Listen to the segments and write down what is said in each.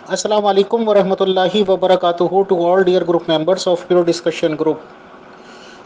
Assalamu alaikum wa rahmatullahi wa barakatuhu to all dear group members of Pure Discussion Group.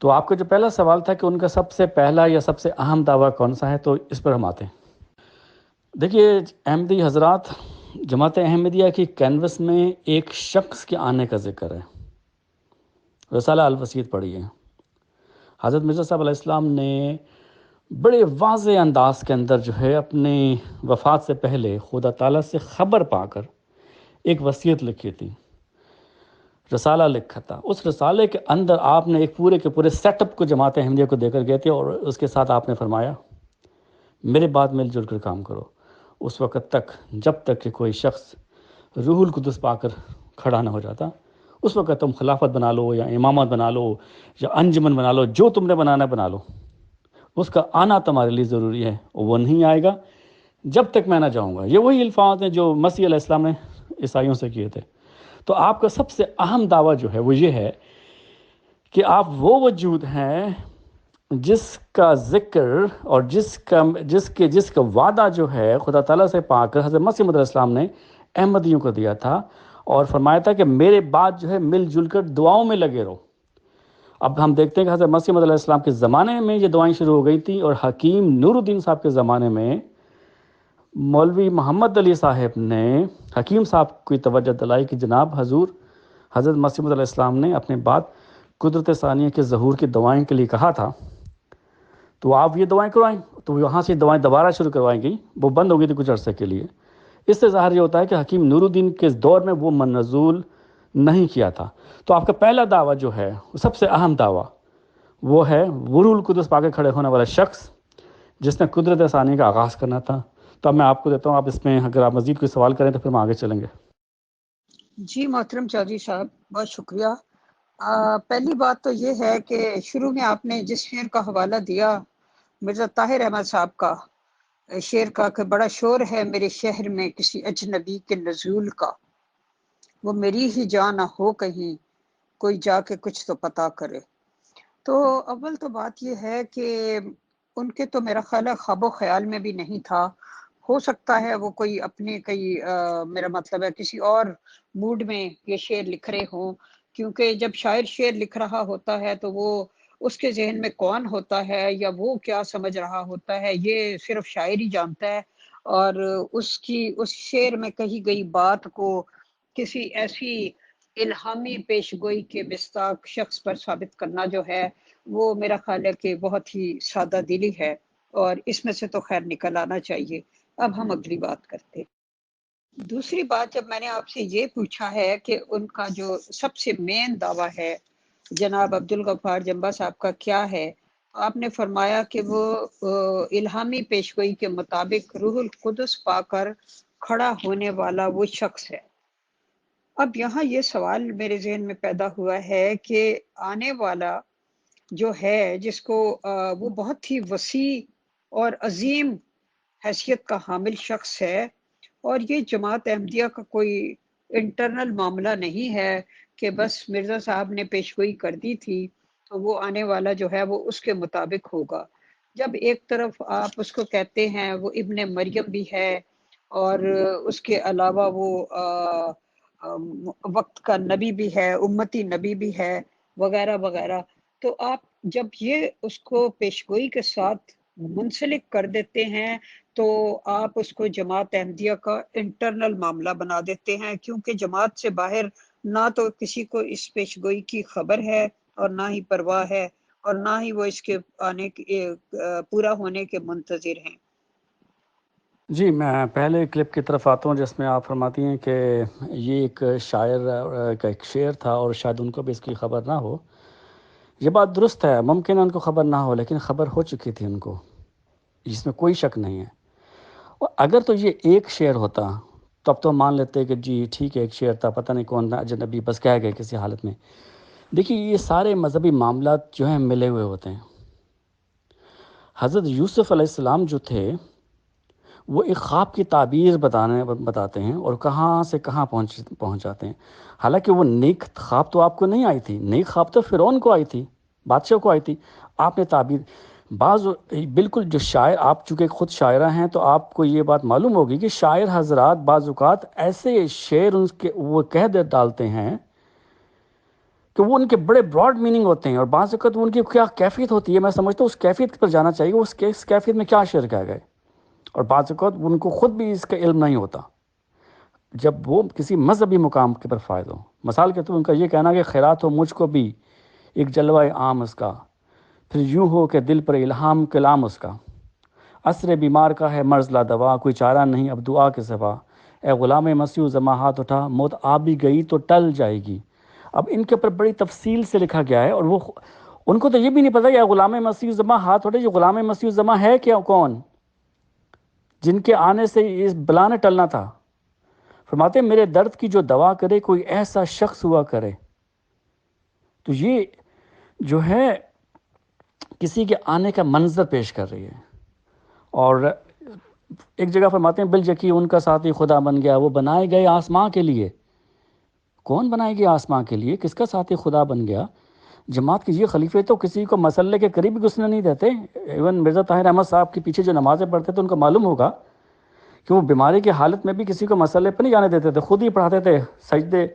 تو آپ کا جو پہلا سوال تھا کہ ان کا سب سے پہلا یا سب سے اہم دعویٰ کون سا ہے، تو اس پر ہم آتے ہیں۔ دیکھیے احمدی حضرات، جماعت احمدیہ کی کینوس میں ایک شخص کے آنے کا ذکر ہے۔ رسالہ الوسیط پڑھی ہے، حضرت مرزا صاحب علیہ السلام نے بڑے واضح انداز کے اندر جو ہے اپنی وفات سے پہلے خدا تعالیٰ سے خبر پا کر ایک وصیت لکھی تھی، رسالہ لکھا تھا۔ اس رسالے کے اندر آپ نے ایک پورے کے پورے سیٹ اپ کو جماعت احمدیہ کو دے کر گئے تھے، اور اس کے ساتھ آپ نے فرمایا میرے بعد مل جل کر کام کرو اس وقت تک جب تک کہ کوئی شخص روح القدس پا کر کھڑا نہ ہو جاتا، اس وقت تم خلافت بنا لو یا امامت بنا لو یا انجمن بنا لو، جو تم نے بنانا بنا لو، اس کا آنا تمہارے لیے ضروری ہے، وہ نہیں آئے گا جب تک میں نہ جاؤں گا۔ یہ وہی الفاظ ہیں جو مسیح علیہ السلام نے عیسائیوں سے کیے تھے۔ تو آپ کا سب سے اہم دعویٰ جو ہے وہ یہ ہے کہ آپ وہ وجود ہیں جس کا ذکر اور جس کا وعدہ جو ہے خدا تعالیٰ سے پا کر حضرت مسیح علیہ السلام نے احمدیوں کو دیا تھا، اور فرمایا تھا کہ میرے بعد جو ہے مل جل کر دعاؤں میں لگے رہو۔ اب ہم دیکھتے ہیں کہ حضرت مسیح علیہ السلام کے زمانے میں یہ دعائیں شروع ہو گئی تھیں، اور حکیم نور الدین صاحب کے زمانے میں مولوی محمد علی صاحب نے حکیم صاحب کی توجہ دلائی کہ جناب حضور حضرت مسیح علیہ السلام نے اپنے بعد قدرت ثانیہ کے ظہور کی دعائیں کے لیے کہا تھا، تو آپ یہ دعائیں کروائیں۔ تو یہاں سے دعائیں دوبارہ شروع کروائیں گئی، وہ بند ہو گئی تھی کچھ عرصے کے لیے۔ اس سے ظاہر یہ ہوتا ہے کہ حکیم نور الدین کے دور میں وہ منزول نہیں کیا تھا۔ تو آپ کا پہلا دعویٰ جو ہے، سب سے اہم دعویٰ، وہ ہے روح القدس پا کے کھڑے ہونے والا شخص جس نے قدرت ثانیہ کا آغاز کرنا تھا۔ تو اب میں آپ کو دیتا ہوں، آپ اس میں اگر آپ مزید کوئی سوال کریں تو پھر ہم آگے چلیں گے۔ جی محترم چودھری صاحب، بہت شکریہ۔ پہلی بات تو یہ ہے کہ شروع میں آپ نے جس شعر کا حوالہ دیا مرزا طاہر احمد صاحب کا، شعر کا کہ بڑا شور ہے میرے شہر میں کسی اجنبی کے نزول کا، وہ میری ہی جان نہ ہو کہیں کوئی جا کے کچھ تو پتا کرے۔ تو اول تو بات یہ ہے کہ ان کے تو میرا خیال ہے خواب و خیال میں بھی نہیں تھا۔ ہو سکتا ہے وہ کوئی اپنے میرا مطلب ہے کسی اور موڈ میں یہ شعر لکھ رہے ہوں، کیونکہ جب شاعر شعر لکھ رہا ہوتا ہے تو وہ اس کے ذہن میں کون ہوتا ہے یا وہ کیا سمجھ رہا ہوتا ہے یہ صرف شاعر ہی جانتا ہے، اور اس شعر میں کہی گئی بات کو کسی ایسی الہامی پیشگوئی کے مستاق شخص پر ثابت کرنا جو ہے وہ میرا خیال ہے کہ بہت ہی سادہ دلی ہے، اور اس میں سے تو خیر نکل آنا چاہیے۔ اب ہم اگلی بات کرتے ہیں۔ دوسری بات، جب میں نے آپ سے یہ پوچھا ہے کہ ان کا جو سب سے مین دعویٰ ہے جناب عبدالغفار جمبا صاحب کا کیا ہے، آپ نے فرمایا کہ وہ الہامی پیشگوئی کے مطابق روح القدس پا کر کھڑا ہونے والا وہ شخص ہے۔ اب یہاں یہ سوال میرے ذہن میں پیدا ہوا ہے کہ آنے والا جو ہے جس کو وہ بہت ہی وسیع اور عظیم حیثیت کا حامل شخص ہے، اور یہ جماعت احمدیہ کا کوئی انٹرنل معاملہ نہیں ہے کہ بس مرزا صاحب نے پیشگوئی کر دی تھی تو وہ آنے والا جو ہے وہ اس کے مطابق ہوگا۔ جب ایک طرف آپ اس کو کہتے ہیں وہ ابن مریم بھی ہے، اور اس کے علاوہ وہ وقت کا نبی بھی ہے، امتی نبی بھی ہے، وغیرہ وغیرہ، تو آپ جب یہ اس کو پیشگوئی کے ساتھ منسلک کر دیتے ہیں تو آپ اس کو جماعت احمدیہ کا انٹرنل معاملہ بنا دیتے ہیں، کیونکہ جماعت سے باہر نہ تو کسی کو اس پیشگوئی کی خبر ہے اور نہ ہی پرواہ ہے، اور نہ ہی وہ اس کے آنے پورا ہونے کے منتظر ہیں۔ جی، میں پہلے کلپ کی طرف آتا ہوں جس میں آپ فرماتی ہیں کہ یہ ایک شاعر کا ایک شعر تھا اور شاید ان کو بھی اس کی خبر نہ ہو۔ یہ بات درست ہے، ممکن ہے ان کو خبر نہ ہو، لیکن خبر ہو چکی تھی ان کو، جس میں کوئی شک نہیں ہے۔ اور اگر تو یہ ایک شعر ہوتا تو اب تو ہم مان لیتے کہ جی ٹھیک ہے ایک شعر تھا، پتہ نہیں کون اجنبی بس کہہ گئے کسی حالت میں۔ دیکھیے یہ سارے مذہبی معاملات جو ہیں ملے ہوئے ہوتے ہیں۔ حضرت یوسف علیہ السلام جو تھے وہ ایک خواب کی تعبیر بتاتے ہیں اور کہاں سے کہاں پہنچ جاتے ہیں۔ حالانکہ وہ نیک خواب تو آپ کو نہیں آئی تھی، نیک خواب تو فرعون کو آئی تھی، بادشاہ کو آئی تھی۔ آپ نے تعبیر بالکل جو شاعر، آپ چونکہ خود شاعرہ ہیں تو آپ کو یہ بات معلوم ہوگی کہ شاعر حضرات بعض اوقات ایسے شعر ان کے وہ کہہ ڈالتے ہیں کہ وہ ان کے بڑے براڈ میننگ ہوتے ہیں، اور بعض اوقات ان کی کیا کیفیت ہوتی ہے، میں سمجھتا ہوں اس کیفیت پر جانا چاہیے، اس کیفیت میں کیا شعر کہا گئے، اور بعض اوقات ان کو خود بھی اس کا علم نہیں ہوتا جب وہ کسی مذہبی مقام کے پر فائز ہوں۔ مثال کے طور ان کا یہ کہنا کہ خیرات ہو مجھ کو بھی ایک جلوہ عام اس کا، پھر یوں ہو کہ دل پر الہام کلام اس کا، عصر بیمار کا ہے مرض لا دوا، کوئی چارہ نہیں اب دعا کے سوا، اے غلام مسیح زماں ہاتھ اٹھا، موت آ بھی گئی تو ٹل جائے گی۔ اب ان کے اوپر بڑی تفصیل سے لکھا گیا ہے، اور وہ ان کو تو یہ بھی نہیں پتہ کہ غلام مسیح زماں ہاتھ اٹھے، یہ غلام مسیح زماں ہے کیا، کون، جن کے آنے سے اس بلا نے ٹلنا تھا۔ فرماتے ہیں میرے درد کی جو دوا کرے کوئی ایسا شخص ہوا کرے۔ تو یہ جو ہے کسی کے آنے کا منظر پیش کر رہی ہے، اور ایک جگہ فرماتے ہیں بالجکی ان کا ساتھی خدا بن گیا، وہ بنائے گئے آسماں کے لیے۔ کون بنائے گیا آسماں کے لیے، کس کا ساتھی خدا بن گیا؟ جماعت کے یہ خلیفے تو کسی کو مسئلے کے قریب بھی گھسنے نہیں دیتے۔ ایون مرزا طاہر احمد صاحب کے پیچھے جو نمازیں پڑھتے تھے ان کو معلوم ہوگا کہ وہ بیماری کی حالت میں بھی کسی کو مسئلے پہ نہیں جانے دیتے تھے، خود ہی پڑھاتے تھے، سجدے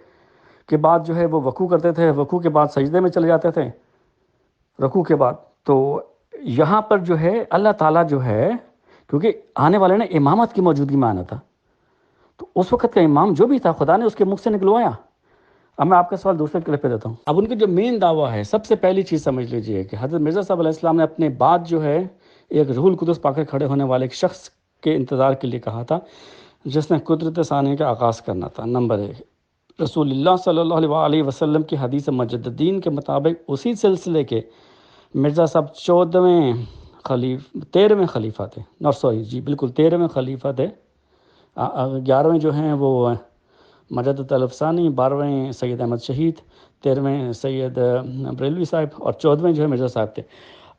کے بعد جو ہے وہ وقوع کرتے تھے، وقوع کے بعد سجدے میں چلے جاتے تھے رکوع کے بعد۔ تو یہاں پر جو ہے اللہ تعالیٰ جو ہے، کیونکہ آنے والے نے امامت کی موجودگی میں آنا تھا، تو اس وقت کا امام جو بھی تھا خدا نے اس کے منہ سے نکلوایا۔ اب میں آپ کا سوال دوسرے کلپ پہ دیتا ہوں۔ اب ان کی جو مین دعویٰ ہے، سب سے پہلی چیز سمجھ لیجئے کہ حضرت مرزا صاحب علیہ السلام نے اپنے بعد جو ہے ایک روح القدس پا کر کھڑے ہونے والے ایک شخص کے انتظار کے لیے کہا تھا، جس نے قدرت ثانیہ کا آغاز کرنا تھا۔ نمبر 1، رسول اللہ صلی اللہ علیہ وسلم کی حدیث مجددین کے مطابق اسی سلسلے کے مرزا صاحب 13ویں خلیفہ تھے، بالکل 13ویں خلیفہ تھے۔ 11ویں جو ہیں وہ مجدد الف ثانی، 12ویں سید احمد شہید، 13ویں سید بریلوی صاحب، اور 14ویں جو ہے مرزا صاحب تھے۔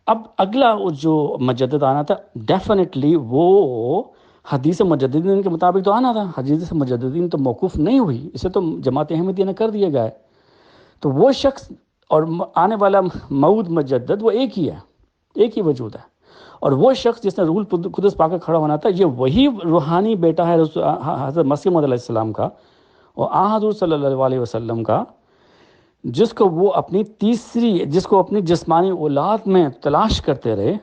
اب اگلا جو مجدد آنا تھا ڈیفینیٹلی وہ حدیث مجددین کے مطابق تو آنا تھا۔ حدیث مجددین تو موقوف نہیں ہوئی، اسے تو جماعت احمدیہ نے کر دیا گیا ہے۔ تو وہ شخص اور آنے والا موعود مجدد وہ ایک ہی ہے، ایک ہی وجود ہے، اور وہ شخص جس نے روح القدس پا کر کھڑا ہونا تھا یہ وہی روحانی بیٹا ہے حضرت مسیح موعود علیہ السلام کا اور حضور صلی اللہ علیہ وسلم کا، جس کو وہ اپنی جسمانی اولاد میں تلاش کرتے رہے،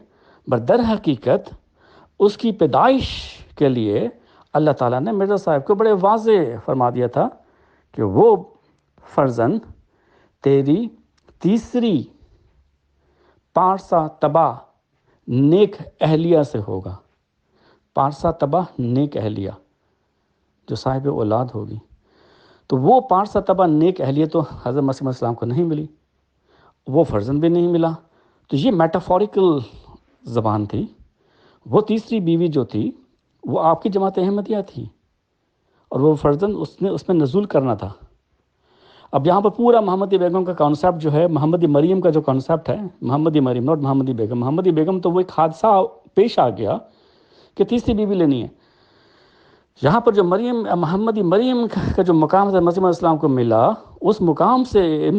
در حقیقت اس کی پیدائش کے لیے اللہ تعالیٰ نے مرزا صاحب کو بڑے واضح فرما دیا تھا کہ وہ فرزند تیری تیسری پارسا تباہ نیک اہلیہ سے ہوگا۔ پارسا تباہ نیک اہلیہ جو صاحب اولاد ہوگی، تو وہ پارسا تباہ نیک اہلیہ تو حضرت مسیح علیہ السلام کو نہیں ملی، وہ فرزند بھی نہیں ملا۔ تو یہ میٹافوریکل زبان تھی۔ وہ تیسری بیوی جو تھی وہ آپ کی جماعت احمدیہ تھی، اور وہ فرزند اس میں نزول کرنا تھا۔ اب یہاں پر پورا محمدی بیگم کا کانسیپٹ جو ہے، محمدی مریم کا جو کانسیپٹ ہے، محمدی مریم ناٹ محمدی بیگم، محمدی بیگم تو وہ ایک حادثہ پیش آ گیا کہ تیسری بیوی لینی ہے۔ یہاں پر جو محمدی مریم کا جو مقام حضرت مسیح علیہ السلام کو ملا، اس مقام سے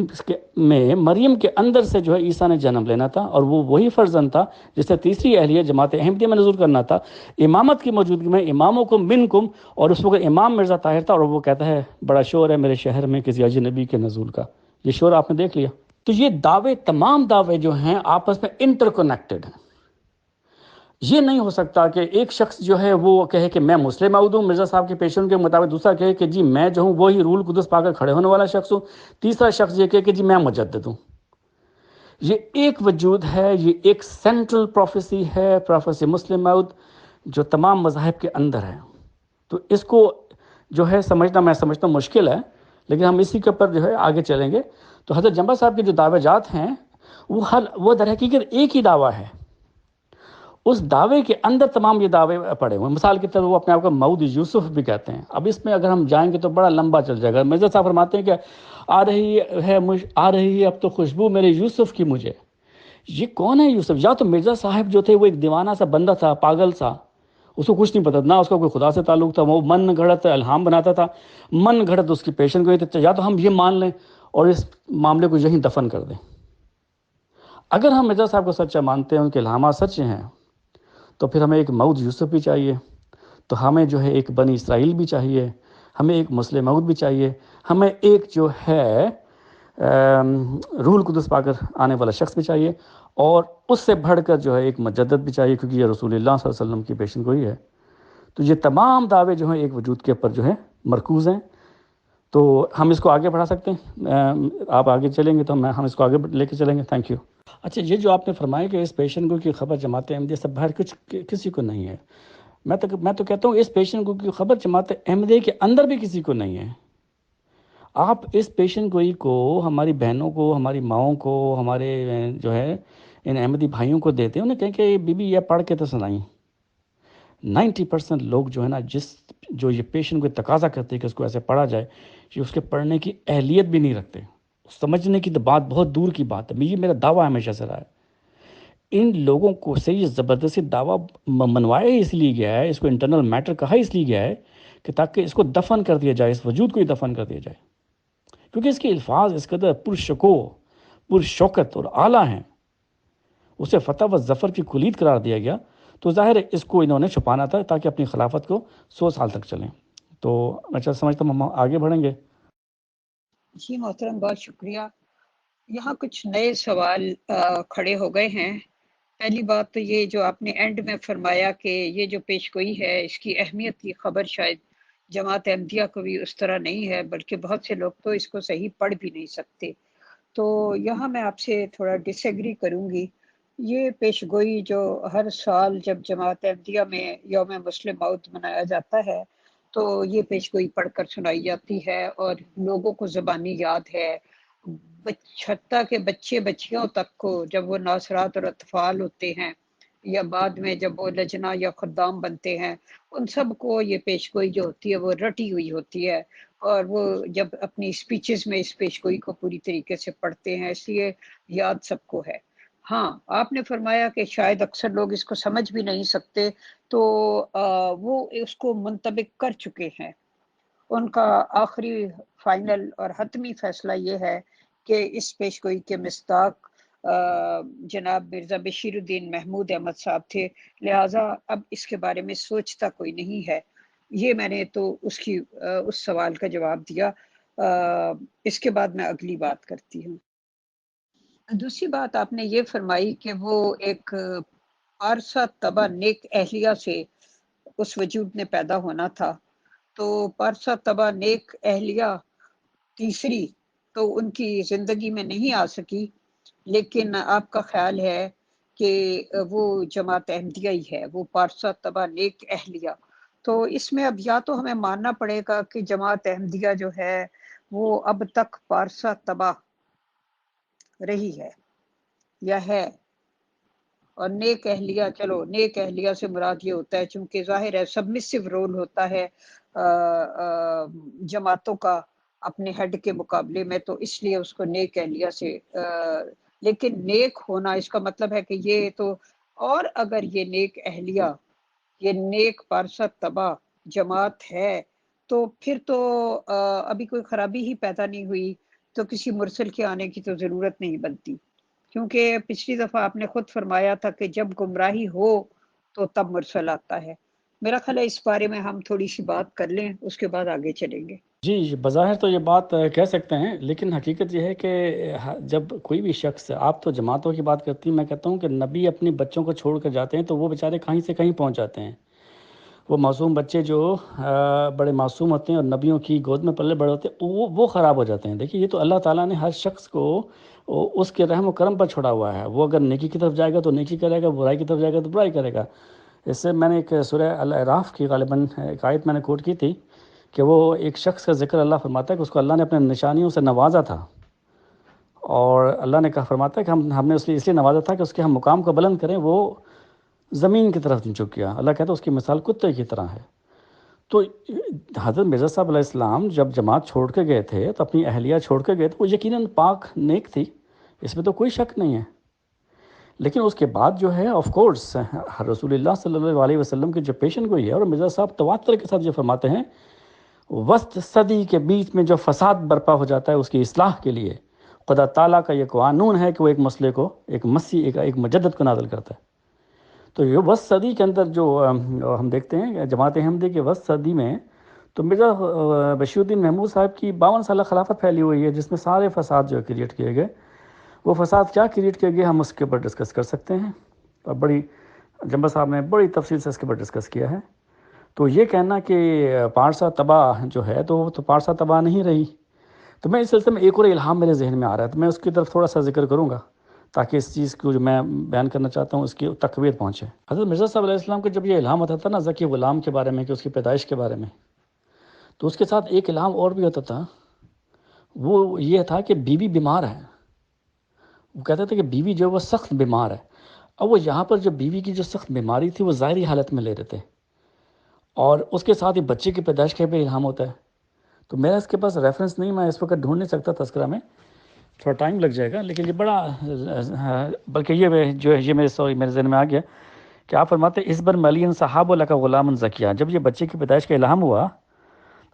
میں مریم کے اندر سے جو ہے عیسیٰ نے جنم لینا تھا، اور وہ وہی فرزند تھا جس سے تیسری اہلیہ جماعت احمدیہ میں نزول کرنا تھا، امامت کی موجودگی میں، امامکم منکم، اور اس وقت امام مرزا طاہر تھا، اور وہ کہتا ہے بڑا شور ہے میرے شہر میں کسی اجنبی کے نزول کا۔ یہ شور آپ نے دیکھ لیا۔ تو یہ دعوے، تمام دعوے جو ہیں آپس میں انٹر کنیکٹڈ ہیں۔ یہ نہیں ہو سکتا کہ ایک شخص جو ہے وہ کہے کہ میں مسلم موعود ہوں مرزا صاحب کے پیشن کے مطابق، دوسرا کہے کہ جی میں جو ہوں وہی روح القدس پا کر کھڑے ہونے والا شخص ہوں، تیسرا شخص یہ کہے کہ جی میں مجدد ہوں۔ یہ ایک وجود ہے، یہ ایک سینٹرل پروفیسی ہے، پروفیسی مسلم موعود، جو تمام مذاہب کے اندر ہے۔ تو اس کو جو ہے سمجھنا، میں سمجھتا ہوں مشکل ہے، لیکن ہم اسی کے اوپر جو ہے آگے چلیں گے۔ تو حضرت جنبا صاحب کے جو دعوے جات ہیں وہ در حقیقت ایک ہی دعویٰ ہے۔ اس دعوے کے اندر تمام یہ دعوے پڑے ہوئے ہیں۔ مثال کے طور وہ اپنے آپ کو موعود یوسف بھی کہتے ہیں۔ اب اس میں اگر ہم جائیں گے تو بڑا لمبا چل جائے گا۔ مرزا صاحب فرماتے ہیں کہ آ رہی ہے اب تو خوشبو میرے یوسف کی مجھے۔ یہ کون ہے یوسف؟ یا تو مرزا صاحب جو تھے وہ ایک دیوانہ سا بندہ تھا، پاگل سا، اس کو کچھ نہیں پتہ، نہ اس کا کوئی خدا سے تعلق تھا، وہ من گھڑت الہام بناتا تھا، من گھڑت اس کی پیشن گوئی تھی۔ یا تو ہم یہ مان لیں اور اس معاملے کو یہیں دفن کر دیں۔ اگر ہم مرزا صاحب کو سچا مانتے ہیں، ان کے الہامات سچے ہیں، تو پھر ہمیں ایک موعود یوسف بھی چاہیے، تو ہمیں جو ہے ایک بنی اسرائیل بھی چاہیے، ہمیں ایک مسلم موعود بھی چاہیے، ہمیں ایک جو ہے روح القدس پا کر آنے والا شخص بھی چاہیے، اور اس سے بڑھ کر جو ہے ایک مجدد بھی چاہیے، کیونکہ یہ رسول اللہ صلی اللہ علیہ وسلم کی پیشن گوئی ہے۔ تو یہ تمام دعوے جو ہیں ایک وجود کے اوپر جو ہے مرکوز ہیں۔ تو ہم اس کو آگے بڑھا سکتے ہیں، آپ آگے چلیں گے تو ہم اس کو آگے لے کے چلیں گے۔ Thank you. اچھا، یہ جو آپ نے فرمایا کہ اس پیشن گوئی کی خبر جماعت احمدیہ سے باہر کسی کو نہیں ہے، میں تو کہتا ہوں اس پیشن گوئی کی خبر جماعت احمدیہ کے اندر بھی کسی کو نہیں ہے۔ آپ اس پیشن گوئی کو ہماری بہنوں کو، ہماری ماؤں کو، ہمارے جو ہے ان احمدی بھائیوں کو دیتے ہیں، انہیں کہیں کہ بی بی یہ پڑھ کے تو سنائیں۔ 90% لوگ جو ہے نا، جو یہ پیشن گوئی تقاضا کرتے ہیں کہ اس کو ایسے پڑھا جائے، یہ اس کے پڑھنے کی اہلیت بھی نہیں رکھتے۔ سمجھنے کی تو بات بہت دور کی بات ہے، یہ میرا دعویٰ ہمیشہ سے رہا ہے۔ ان لوگوں کو سے یہ زبردستی دعویٰ منوایا اس لیے گیا ہے، اس کو انٹرنل میٹر کہا اس لیے گیا ہے کہ تاکہ اس کو دفن کر دیا جائے، اس وجود کو ہی دفن کر دیا جائے، کیونکہ اس کے الفاظ اس قدر پرشکوہ، پرشوکت اور اعلیٰ ہیں، اسے فتح و ظفر کی کلید قرار دیا گیا۔ تو ظاہر ہے اس کو انہوں نے چھپانا تھا تاکہ اپنی خلافت کو 100 سال تک چلیں۔ تو میں سمجھتا ہوں ہم آگے بڑھیں گے۔ جی محترم، بہت شکریہ۔ یہاں کچھ نئے سوال کھڑے ہو گئے ہیں۔ پہلی بات تو یہ جو آپ نے اینڈ میں فرمایا کہ یہ جو پیش گوئی ہے اس کی اہمیت کی خبر شاید جماعت احمدیہ کو بھی اس طرح نہیں ہے، بلکہ بہت سے لوگ تو اس کو صحیح پڑھ بھی نہیں سکتے۔ تو یہاں میں آپ سے تھوڑا ڈس ایگری کروں گی۔ یہ پیش گوئی جو ہر سال جب جماعت احمدیہ میں یوم مسلم موعود منایا جاتا ہے تو یہ پیش گوئی پڑھ کر سنائی جاتی ہے، اور لوگوں کو زبانی یاد ہے، حتیٰ کہ بچے بچیوں تک کو، جب وہ ناصرات اور اطفال ہوتے ہیں یا بعد میں جب وہ لجنہ یا خدام بنتے ہیں، ان سب کو یہ پیش گوئی جو ہوتی ہے وہ رٹی ہوئی ہوتی ہے، اور وہ جب اپنی سپیچز میں اس پیش گوئی کو پوری طریقے سے پڑھتے ہیں، اس لیے یاد سب کو ہے۔ ہاں، آپ نے فرمایا کہ شاید اکثر لوگ اس کو سمجھ بھی نہیں سکتے، تو وہ اس کو منطبق کر چکے ہیں۔ ان کا آخری فائنل اور حتمی فیصلہ یہ ہے کہ اس پیش گوئی کے مصداق جناب مرزا بشیر الدین محمود احمد صاحب تھے، لہٰذا اب اس کے بارے میں سوچتا کوئی نہیں ہے۔ یہ میں نے تو اس سوال کا جواب دیا۔ اس کے بعد میں اگلی بات کرتی ہوں۔ دوسری بات آپ نے یہ فرمائی کہ وہ ایک پارسا طبع نیک اہلیہ سے اس وجود نے پیدا ہونا تھا، تو پارسا طبع نیک اہلیہ تیسری تو ان کی زندگی میں نہیں آ سکی، لیکن آپ کا خیال ہے کہ وہ جماعت احمدیہ ہی ہے، وہ پارسا طبع نیک اہلیہ۔ تو اس میں اب یا تو ہمیں ماننا پڑے گا کہ جماعت احمدیہ جو ہے وہ اب تک پارسا طبع رہی ہے یا ہے، اور نیک اہلیہ، چلو نیک اہلیہ سے مراد یہ ہوتا ہے، چونکہ ظاہر ہے سبمسو رول ہوتا ہے جماعتوں کا اپنے ہیڈ کے مقابلے میں، تو اس لیے اس کو نیک اہلیہ سے لیکن نیک ہونا اس کا مطلب ہے کہ یہ تو، اور اگر یہ نیک اہلیہ، یہ نیک پارسا طبع جماعت ہے تو پھر تو ابھی کوئی خرابی ہی پیدا نہیں ہوئی، تو کسی مرسل کے آنے کی تو ضرورت نہیں بنتی، کیونکہ پچھلی دفعہ آپ نے خود فرمایا تھا کہ جب گمراہی ہو تو تب مرسل آتا ہے۔ میرا خیال ہے اس بارے میں ہم تھوڑی سی بات کر لیں، اس کے بعد آگے چلیں گے۔ جی، بظاہر تو یہ بات کہہ سکتے ہیں، لیکن حقیقت یہ ہے کہ جب کوئی بھی شخص، آپ تو جماعتوں کی بات کرتی ہیں، میں کہتا ہوں کہ نبی اپنی بچوں کو چھوڑ کر جاتے ہیں تو وہ بیچارے کہیں سے کہیں پہنچ جاتے ہیں۔ وہ معصوم بچے جو بڑے معصوم ہوتے ہیں اور نبیوں کی گود میں پلے بڑے ہوتے ہیں، وہ خراب ہو جاتے ہیں۔ دیکھیے، یہ تو اللہ تعالیٰ نے ہر شخص کو اس کے رحم و کرم پر چھوڑا ہوا ہے۔ وہ اگر نیکی کی طرف جائے گا تو نیکی کرے گا، برائی کی طرف جائے گا تو برائی کرے گا۔ اس سے میں نے ایک سورہ الاعراف کی غالباً ایک آیت میں نے کوٹ کی تھی کہ وہ ایک شخص کا ذکر اللہ فرماتا ہے کہ اس کو اللہ نے اپنے نشانیوں سے نوازا تھا، اور اللہ نے کہا فرماتا ہے کہ ہم نے اس لیے نوازا تھا کہ اس کے ہم مقام کو بلند کریں۔ وہ زمین کی طرف جھک گیا، اللہ کہتا ہے اس کی مثال کتے کی طرح ہے۔ تو حضرت مرزا صاحب علیہ السلام جب جماعت چھوڑ کے گئے تھے تو اپنی اہلیہ چھوڑ کے گئے تھے، وہ یقیناً پاک نیک تھی، اس میں تو کوئی شک نہیں ہے، لیکن اس کے بعد جو ہے آف کورس رسول اللہ صلی اللہ علیہ وسلم کی جو پیشن گوئی ہے، اور مرزا صاحب تواتر کے ساتھ یہ فرماتے ہیں، وسط صدی کے بیچ میں جو فساد برپا ہو جاتا ہے اس کی اصلاح کے لیے خدا تعالیٰ کا یہ قانون ہے کہ وہ ایک مسئلے کو، ایک مسیح، ایک مجدد کو نازل کرتا ہے۔ تو یہ وسط صدی کے اندر جو ہم دیکھتے ہیں جماعت احمدیہ کے وسط صدی میں تو مرزا بشیر الدین محمود صاحب کی 52 سالہ خلافت پھیلی ہوئی ہے، جس میں سارے فساد جو کریٹ کیے گئے، وہ فساد کیا کریٹ کیے گئے ہم اس کے اوپر ڈسکس کر سکتے ہیں، اور بڑی جمبا صاحب نے بڑی تفصیل سے اس کے اوپر ڈسکس کیا ہے۔ تو یہ کہنا کہ پارسا تباہ جو ہے تو وہ تو پارسا تباہ نہیں رہی۔ تو میں اس سلسلے میں ایک اور الہام میرے ذہن میں آ رہا ہے، تو میں اس کی طرف تھوڑا سا ذکر کروں گا تاکہ اس چیز کو جو میں بیان کرنا چاہتا ہوں اس کی تقویت پہنچے۔ حضرت مرزا صاحب علیہ السلام کو جب یہ الہام ہوتا تھا نا ذکی غلام کے بارے میں کہ اس کی پیدائش کے بارے میں، تو اس کے ساتھ ایک الہام اور بھی ہوتا تھا، وہ یہ تھا کہ بیوی بیمار ہے۔ وہ کہتے تھے کہ بیوی جو ہے وہ سخت بیمار ہے۔ اب وہ یہاں پر جو بیوی کی جو سخت بیماری تھی وہ ظاہری حالت میں لے رہے تھے، اور اس کے ساتھ ہی بچے کی پیدائش کا بھی الہام ہوتا ہے۔ تو میرا اس کے پاس ریفرنس نہیں، میں اس وقت ڈھونڈ نہیں سکتا تذکرہ میں، تھوڑا ٹائم لگ جائے گا، لیکن یہ بڑا بلکہ یہ جو ہے یہ میرے ذہن میں آ گیا کہ آپ فرماتے ہیں اس بر ملین صحاب لک غلام زکیہ، جب یہ بچے کی پیدائش کا الہام ہوا،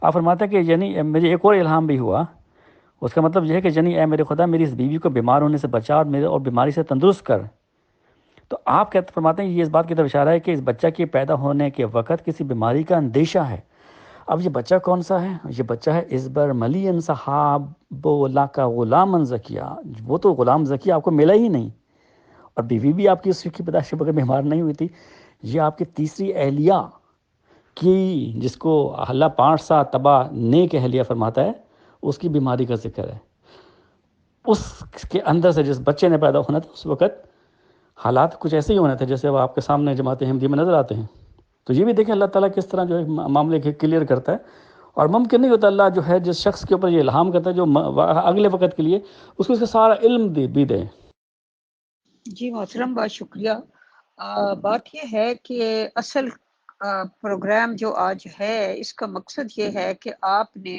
آپ فرماتے ہیں کہ یعنی مجھے ایک اور الہام بھی ہوا، اس کا مطلب یہ ہے کہ یعنی اے میرے خدا میری اس بیوی کو بیمار ہونے سے بچا اور بیماری سے تندرست کر۔ تو آپ فرماتے ہیں یہ اس بات کی طرف اشارہ ہے کہ اس بچہ کے پیدا ہونے کے وقت کسی بیماری کا اندیشہ ہے۔ اب یہ بچہ کون سا ہے؟ یہ بچہ ہے اس بر ملین صحاب لک غلام زکیہ، وہ تو غلام زکی آپ کو ملا ہی نہیں، اور بیوی بھی آپ کی اس کی پیدائش کے بغیر بیمار نہیں ہوئی تھی۔ یہ آپ کی تیسری اہلیہ کی، جس کو اللہ 5 سا تباہ نیک اہلیہ فرماتا ہے، اس کی بیماری کا ذکر ہے۔ اس کے اندر سے جس بچے نے پیدا ہونا تھا اس وقت حالات کچھ ایسے ہی ہونے تھے جیسے وہ آپ کے سامنے جماعت احمدیہ میں نظر آتے ہیں۔ تو یہ بھی دیکھیں اللہ تعالیٰ کس طرح جو ہے معاملے کے کلیئر کرتا ہے، اور ممکن نہیں ہوتا اللہ جو ہے جس شخص کے اوپر یہ الہام کرتا ہے جو اگلے وقت کے لیے اس کو اس کا سارا علم بھی دے۔ جی محترم، بہت شکریہ۔ بات یہ ہے کہ اصل پروگرام جو آج ہے اس کا مقصد یہ ہے کہ آپ نے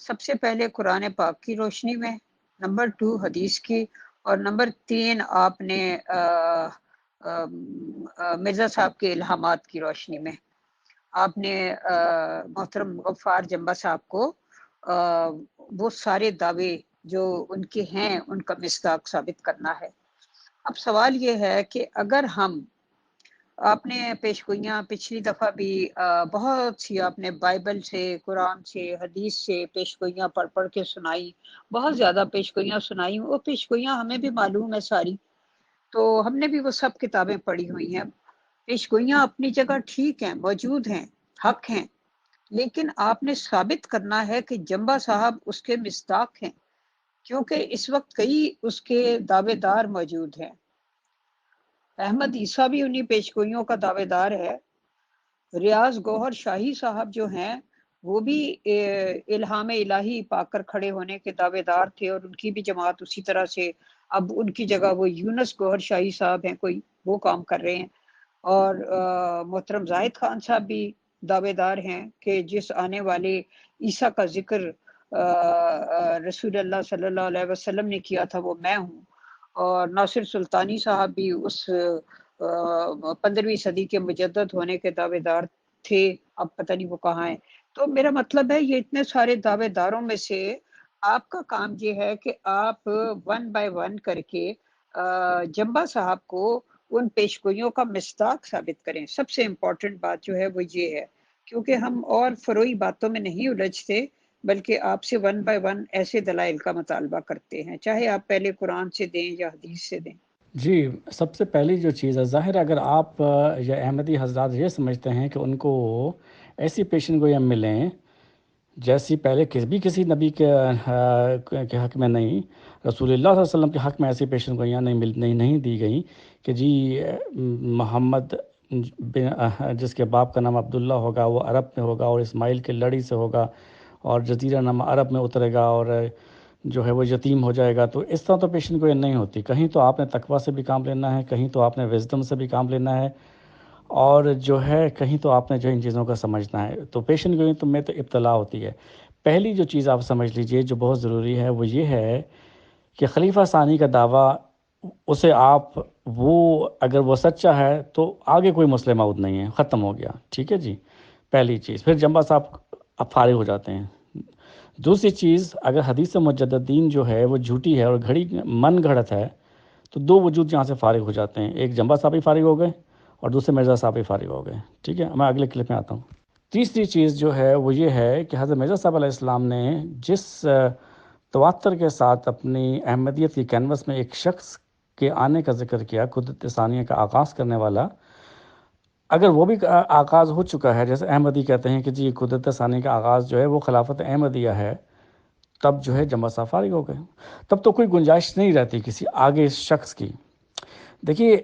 سب سے پہلے قرآن پاک کی روشنی میں، نمبر 2 حدیث کی، اور نمبر 3 آپ نے مرزا صاحب کے الہامات کی روشنی میں آپ نے محترم غفار جمبا صاحب کو وہ سارے دعوے جو ان کے ہیں ان کا مصداق ثابت کرنا ہے۔ اب سوال یہ ہے کہ اگر ہم، آپ نے پیشگوئیاں پچھلی دفعہ بھی بہت سی آپ نے بائبل سے، قرآن سے، حدیث سے پیشگوئیاں پڑھ کے سنائی، بہت زیادہ پیشگوئیاں سنائی، وہ پیشگوئیاں ہمیں بھی معلوم ہے ساری، تو ہم نے بھی وہ سب کتابیں پڑھی ہوئی ہیں۔ پیشگوئیاں اپنی جگہ ٹھیک ہیں، موجود ہیں، حق ہیں، لیکن آپ نے ثابت کرنا ہے کہ جمبا صاحب اس کے مصداق ہیں، کیونکہ اس وقت کئی اس کے دعوے دار موجود ہیں۔ احمد عیسیٰ بھی انہی پیشگوئیوں کا دعوے دار ہے۔ ریاض گوہر شاہی صاحب جو ہیں وہ بھی الہام الہی پا کر کھڑے ہونے کے دعوے دار تھے، اور ان کی بھی جماعت اسی طرح سے، اب ان کی جگہ وہ یونس گوہر شاہی صاحب ہیں، کوئی وہ کام کر رہے ہیں۔ اور محترم زاہد خان صاحب بھی دعوے دار ہیں کہ جس آنے والے عیسیٰ کا ذکر رسول اللہ صلی اللہ علیہ وسلم نے کیا تھا وہ میں ہوں، اور ناصر سلطانی صاحب بھی اس 15ویں صدی کے مجدد ہونے کے دعوے دار تھے، اب پتہ نہیں وہ کہاں ہیں۔ تو میرا مطلب ہے یہ اتنے سارے دعوے داروں میں سے آپ کا کام یہ ہے کہ آپ 1 بائی 1 کر کے جمبا صاحب کو ان پیشگوئیوں کا مصداق ثابت کریں۔ سب سے امپورٹنٹ بات جو ہے وہ یہ ہے، کیونکہ ہم اور فروئی باتوں میں نہیں الجھتے، بلکہ آپ سے 1 بائی 1 ایسے دلائل کا مطالبہ کرتے ہیں، چاہے آپ پہلے قرآن سے دیں یا حدیث سے دیں۔ جی، سب سے پہلی جو چیز ہے، ظاہر ہے اگر آپ یا احمدی حضرات یہ سمجھتے ہیں کہ ان کو ایسی پیشن گوئیاں ملیں جیسی پہلے کسی نبی کے حق میں نہیں، رسول اللہ صلی اللہ علیہ وسلم کے حق میں ایسی پیشن گوئیاں نہیں دی گئیں کہ جی محمد جس کے باپ کا نام عبداللہ ہوگا وہ عرب میں ہوگا اور اسماعیل کے لڑی سے ہوگا اور جزیرہ نما عرب میں اترے گا اور جو ہے وہ یتیم ہو جائے گا، تو اس طرح تو پیشن گوئی نہیں ہوتی۔ کہیں تو آپ نے تقویٰ سے بھی کام لینا ہے، کہیں تو آپ نے وزڈم سے بھی کام لینا ہے، اور جو ہے کہیں تو آپ نے جو ان چیزوں کا سمجھنا ہے۔ تو پیشن گوئی تو میں تو ابتلا ہوتی ہے۔ پہلی جو چیز آپ سمجھ لیجئے جو بہت ضروری ہے وہ یہ ہے کہ خلیفہ ثانی کا دعویٰ، اسے آپ اگر وہ سچا ہے تو آگے کوئی مسئلہ موعود نہیں ہے، ختم ہو گیا، ٹھیک ہے جی، پہلی چیز۔ پھر جمبا صاحب اب فارغ ہو جاتے ہیں۔ دوسری چیز، اگر حدیث مجددین جو ہے وہ جھوٹی ہے اور من گھڑت ہے تو 2 وجود یہاں سے فارغ ہو جاتے ہیں، ایک جمبا صاحب ہی فارغ ہو گئے اور دوسرے مرزا صاحب ہی فارغ ہو گئے، ٹھیک ہے۔ میں اگلے کلپ میں آتا ہوں۔ تیسری چیز جو ہے وہ یہ ہے کہ حضرت مرزا صاحب علیہ السلام نے جس تواتر کے ساتھ اپنی احمدیت کی کینوس میں ایک شخص کے آنے کا ذکر کیا، قدرت ثانیہ کا آغاز کرنے والا، اگر وہ بھی آغاز ہو چکا ہے، جیسے احمدی کہتے ہیں کہ جی قدرت ثانیہ کا آغاز جو ہے وہ خلافت احمدیہ ہے، تب جو ہے جنبہ صاحب فارغ ہو گئے، تب تو کوئی گنجائش نہیں رہتی کسی آگے اس شخص کی۔ دیکھیے،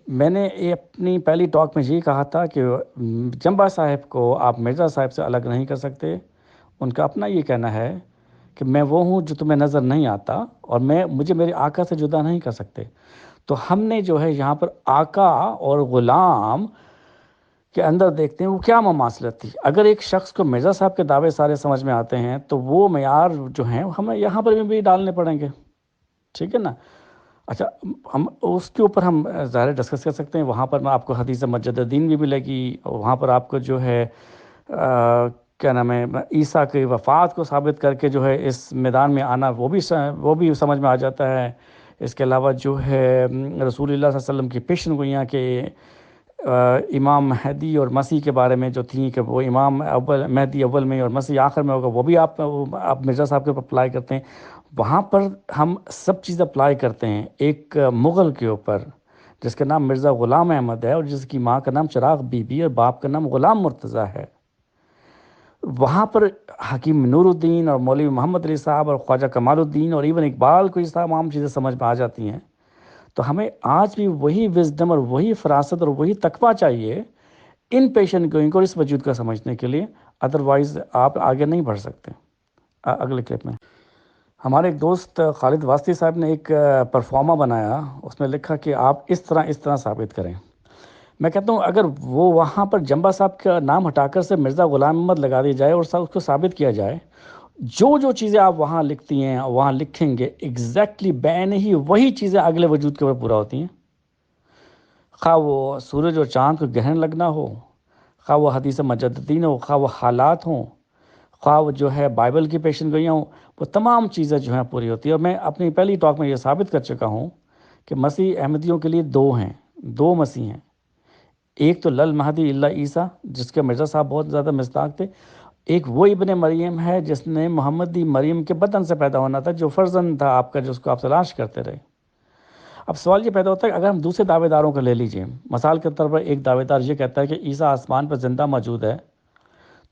میں نے اپنی پہلی ٹاک میں یہی کہا تھا کہ جنبہ صاحب کو آپ مرزا صاحب سے الگ نہیں کر سکتے، ان کا اپنا یہ کہنا ہے کہ میں وہ ہوں جو تمہیں نظر نہیں آتا، اور مجھے میرے آقا سے جدا نہیں کر سکتے۔ تو ہم نے جو ہے یہاں پر آقا اور غلام کے اندر دیکھتے ہیں وہ کیا مماثلت تھی۔ اگر ایک شخص کو مرزا صاحب کے دعوے سارے سمجھ میں آتے ہیں تو وہ معیار جو ہیں ہمیں یہاں پر بھی ڈالنے پڑیں گے، ٹھیک ہے نا۔ اچھا، ہم اس کے اوپر ہم ظاہر ڈسکس کر سکتے ہیں، وہاں پر میں آپ کو حدیث مجد الدین بھی ملے گی، اور وہاں پر آپ کو جو ہے کیا نام ہے عیسیٰ کی وفات کو ثابت کر کے جو ہے اس میدان میں آنا وہ بھی سمجھ میں آ جاتا ہے۔ اس کے علاوہ جو ہے رسول اللہ صلی اللہ علیہ وسلم کی پیشن گوئیاں کہ امام مہدی اور مسیح کے بارے میں جو تھیں کہ وہ امام اول مہدی اول میں اور مسیح آخر میں ہوگا، وہ بھی آپ مرزا صاحب کے اوپر اپلائی کرتے ہیں۔ وہاں پر ہم سب چیز اپلائی کرتے ہیں ایک مغل کے اوپر جس کا نام مرزا غلام احمد ہے، اور جس کی ماں کا نام چراغ بی بی اور باپ کا نام غلام مرتضیٰ ہے۔ وہاں پر حکیم نور الدین اور مولوی محمد علی صاحب اور خواجہ کمال الدین اور ایون اقبال کو یہ تمام چیزیں سمجھ میں آ جاتی ہیں۔ تو ہمیں آج بھی وہی وزڈم اور وہی فراست اور وہی تقویٰ چاہیے ان پیشن گوئنگ کو اس وجود کا سمجھنے کے لیے، ادروائز آپ آگے نہیں بڑھ سکتے۔ اگلے کلپ میں ہمارے ایک دوست خالد واسطی صاحب نے ایک پرفارما بنایا، اس میں لکھا کہ آپ اس طرح ثابت کریں۔ میں کہتا ہوں اگر وہ وہاں پر جنبہ صاحب کا نام ہٹا کر سے مرزا غلام احمد لگا دی جائے اور اس کو ثابت کیا جائے، جو چیزیں آپ وہاں لکھتی ہیں وہاں لکھیں گے ایگزیکٹلی بین ہی وہی چیزیں اگلے وجود کے اوپر پورا ہوتی ہیں، خواہ وہ سورج اور چاند کو گرہن لگنا ہو، خواہ وہ حدیث مجددین ہو، خواہ وہ حالات ہوں، خواہ وہ جو ہے بائبل کی پیشن گوئیاں ہوں، وہ تمام چیزیں جو ہیں پوری ہوتی ہیں۔ اور میں اپنی پہلی ٹاک میں یہ ثابت کر چکا ہوں کہ مسیح احمدیوں کے لیے دو مسیح ہیں، ایک تو لل مہدی اللہ عیسیٰ جس کے مرزا صاحب بہت زیادہ مصداق تھے، ایک وہ ابن مریم ہے جس نے محمدی مریم کے بدن سے پیدا ہونا تھا، جو فرزند تھا آپ کا، جس کو آپ تلاش کرتے رہے۔ اب سوال یہ پیدا ہوتا ہے کہ اگر ہم دوسرے دعوے داروں کو لے لیجئے، مثال کے طور پر ایک دعوے دار یہ کہتا ہے کہ عیسیٰ آسمان پر زندہ موجود ہے،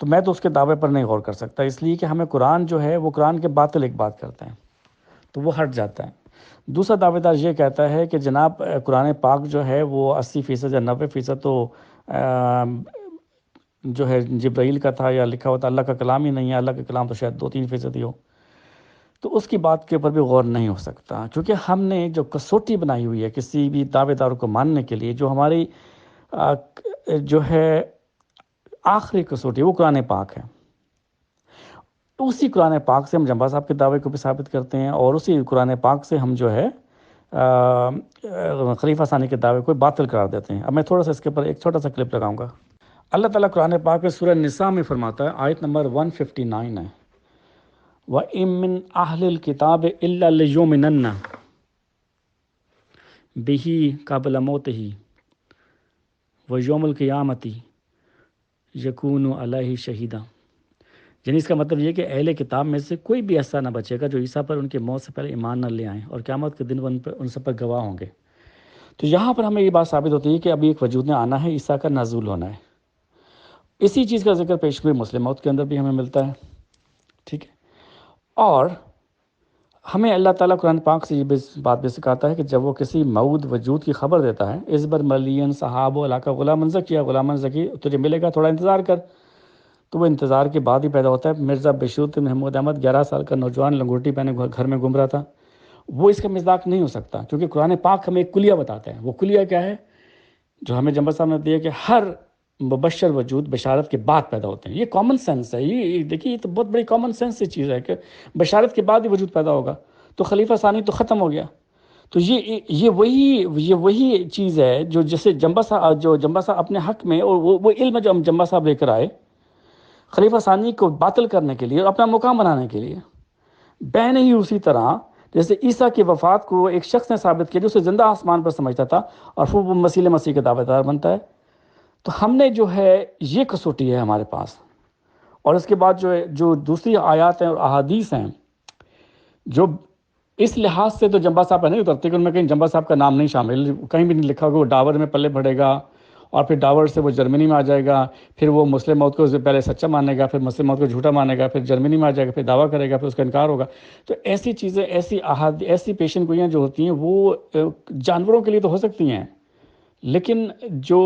تو میں تو اس کے دعوے پر نہیں غور کر سکتا، اس لیے کہ ہمیں قرآن جو ہے وہ قرآن کے باطل ایک بات کرتے ہیں، تو وہ ہٹ جاتا ہے۔ دوسرا دعوے دار یہ کہتا ہے کہ جناب قرآن پاک جو ہے وہ 80% یا 90% تو جو ہے جبرائیل کا تھا یا لکھا ہوا تھا، اللہ کا کلام ہی نہیں ہے، اللہ کا کلام تو شاید 2-3% ہی ہو، تو اس کی بات کے اوپر بھی غور نہیں ہو سکتا، کیونکہ ہم نے جو کسوٹی بنائی ہوئی ہے کسی بھی دعوے دار کو ماننے کے لیے، جو ہماری جو ہے آخری کسوٹی وہ قرآن پاک ہے۔ تو اسی قرآن پاک سے ہم جنبہ صاحب کے دعوے کو بھی ثابت کرتے ہیں، اور اسی قرآن پاک سے ہم جو ہے خلیفہ ثانی کے دعوے کو باطل قرار دیتے ہیں۔ اب میں تھوڑا سا اس کے اوپر ایک چھوٹا سا کلپ لگاؤں گا۔ اللہ تعالیٰ قرآن پاک میں سورہ نساء میں فرماتا ہے، آیت نمبر 159 ہے، وَإِن مِّنْ أَهْلِ الْكِتَابِ إِلَّا لَيُؤْمِنَنَّ بِهِ قَبْلَ مَوْتِهِ وَيَوْمَ الْقِيَامَةِ يَكُونُ عَلَيْهِ شَهِيدًا۔ یعنی اس کا مطلب یہ کہ اہل کتاب میں سے کوئی بھی ایسا نہ بچے گا جو عیسیٰ پر ان کی موت سے پہلے ایمان نہ لے آئیں، اور قیامت کے دن ان سب پر گواہ ہوں گے۔ تو یہاں پر ہمیں یہ بات ثابت ہوتی ہے کہ ابھی ایک وجود میں آنا ہے، عیسیٰ کا نزول ہونا ہے۔ اسی چیز کا ذکر پیشگوئی مسلم موت کے اندر بھی ہمیں ملتا ہے، ٹھیک ہے۔ اور ہمیں اللہ تعالیٰ قرآن پاک سے یہ بات بھی سکھاتا ہے کہ جب وہ کسی موعود وجود کی خبر دیتا ہے، اس بر ملین صحاب و علاقہ غلام زکی، غلام زکی تجھے ملے گا، تھوڑا انتظار کر، تو وہ انتظار کے بعد ہی پیدا ہوتا ہے۔ مرزا بشیر محمود احمد 11 سال کا نوجوان لنگوٹی پہنے گھر میں گھوم رہا تھا، وہ اس کا مصداق نہیں ہو سکتا، کیونکہ قرآن پاک ہمیں ایک کلیہ بتاتا ہے۔ وہ کلیہ کیا ہے جو ہمیں جنبہ صاحب نے دیا کہ ہر مبشر وجود بشارت کے بعد پیدا ہوتے ہیں۔ یہ کامن سینس ہے، یہ دیکھیے یہ تو بہت بڑی کامن سینس یہ چیز ہے کہ بشارت کے بعد ہی وجود پیدا ہوگا، تو خلیفہ ثانی تو ختم ہو گیا۔ تو یہ وہی چیز ہے جو جسے جنبہ صاحب اپنے حق میں، اور وہ علم جو جنبہ صاحب لے کر آئے خلیفہ ثانی کو باطل کرنے کے لیے اور اپنا مقام بنانے کے لیے، بین ہی اسی طرح جیسے عیسیٰ کی وفات کو ایک شخص نے ثابت کیا جو اسے زندہ آسمان پر سمجھتا تھا، اور پھر وہ مسیح کا دعویدار بنتا ہے۔ تو ہم نے جو ہے یہ کسوٹی ہے ہمارے پاس، اور اس کے بعد جو ہے جو دوسری آیات ہیں اور احادیث ہیں جو اس لحاظ سے تو جمبا صاحب کا نہیں اترتی کہ ان میں کہیں جمبا صاحب کا نام نہیں شامل، کہیں بھی نہیں لکھا کہ وہ ڈاور میں پلے بڑھے گا اور پھر ڈاور سے وہ جرمنی میں آ جائے گا، پھر وہ مسلم موت کو پہلے سچا مانے گا، پھر مسلم موت کو جھوٹا مانے گا، پھر جرمنی میں آ جائے گا، پھر دعویٰ کرے گا، پھر اس کا انکار ہوگا۔ تو ایسی چیزیں، ایسی پیشن گوئیاں جو ہوتی ہیں وہ جانوروں کے لیے تو ہو سکتی ہیں، لیکن جو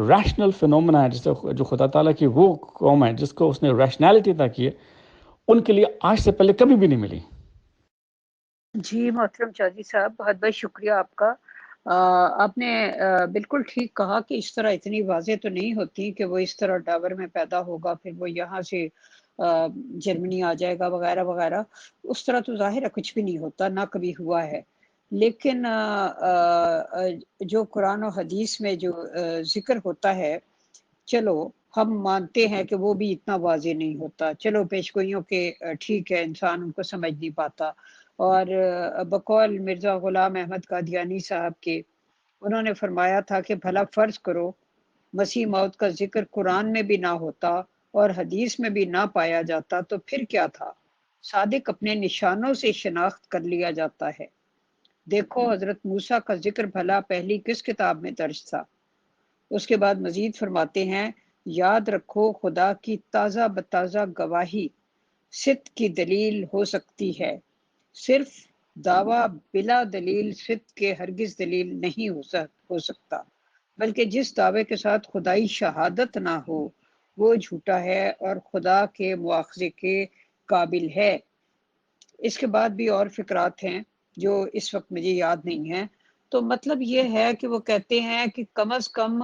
ریشنل فینومنا ہے، جو خدا تعالیٰ کی وہ قوم ہے جس کو اس نے ریشنالٹی عطا کی ہے، ان کے لیے آج سے پہلے کبھی بھی نہیں ملی۔ جی محترم چودھری صاحب، بہت بہت شکریہ آپ کا۔ آپ نے بالکل ٹھیک کہا کہ اس طرح اتنی واضح تو نہیں ہوتی کہ وہ اس طرح ڈاور میں پیدا ہوگا، پھر وہ یہاں سے جرمنی آ جائے گا وغیرہ وغیرہ، اس طرح تو ظاہر ہے کچھ بھی نہیں ہوتا، نہ کبھی ہوا ہے۔ لیکن جو قرآن و حدیث میں جو ذکر ہوتا ہے، چلو ہم مانتے ہیں کہ وہ بھی اتنا واضح نہیں ہوتا، چلو پیشگوئیوں کے ٹھیک ہے، انسان ان کو سمجھ نہیں پاتا۔ اور بقول مرزا غلام احمد قادیانی صاحب کے، انہوں نے فرمایا تھا کہ بھلا فرض کرو مسیح موت کا ذکر قرآن میں بھی نہ ہوتا اور حدیث میں بھی نہ پایا جاتا تو پھر کیا تھا؟ صادق اپنے نشانوں سے شناخت کر لیا جاتا ہے۔ دیکھو حضرت موسیٰ کا ذکر بھلا پہلی کس کتاب میں درج تھا؟ اس کے بعد مزید فرماتے ہیں، یاد رکھو خدا کی تازہ بتازہ گواہی صدق کی دلیل ہو سکتی ہے، صرف دعویٰ بلا دلیل صدق کے ہرگز دلیل نہیں ہو سکتا، بلکہ جس دعوے کے ساتھ خدائی شہادت نہ ہو وہ جھوٹا ہے اور خدا کے مواخذے کے قابل ہے۔ اس کے بعد بھی اور فقرات ہیں جو اس وقت مجھے یاد نہیں ہیں۔ تو مطلب یہ ہے کہ وہ کہتے ہیں کہ کم از کم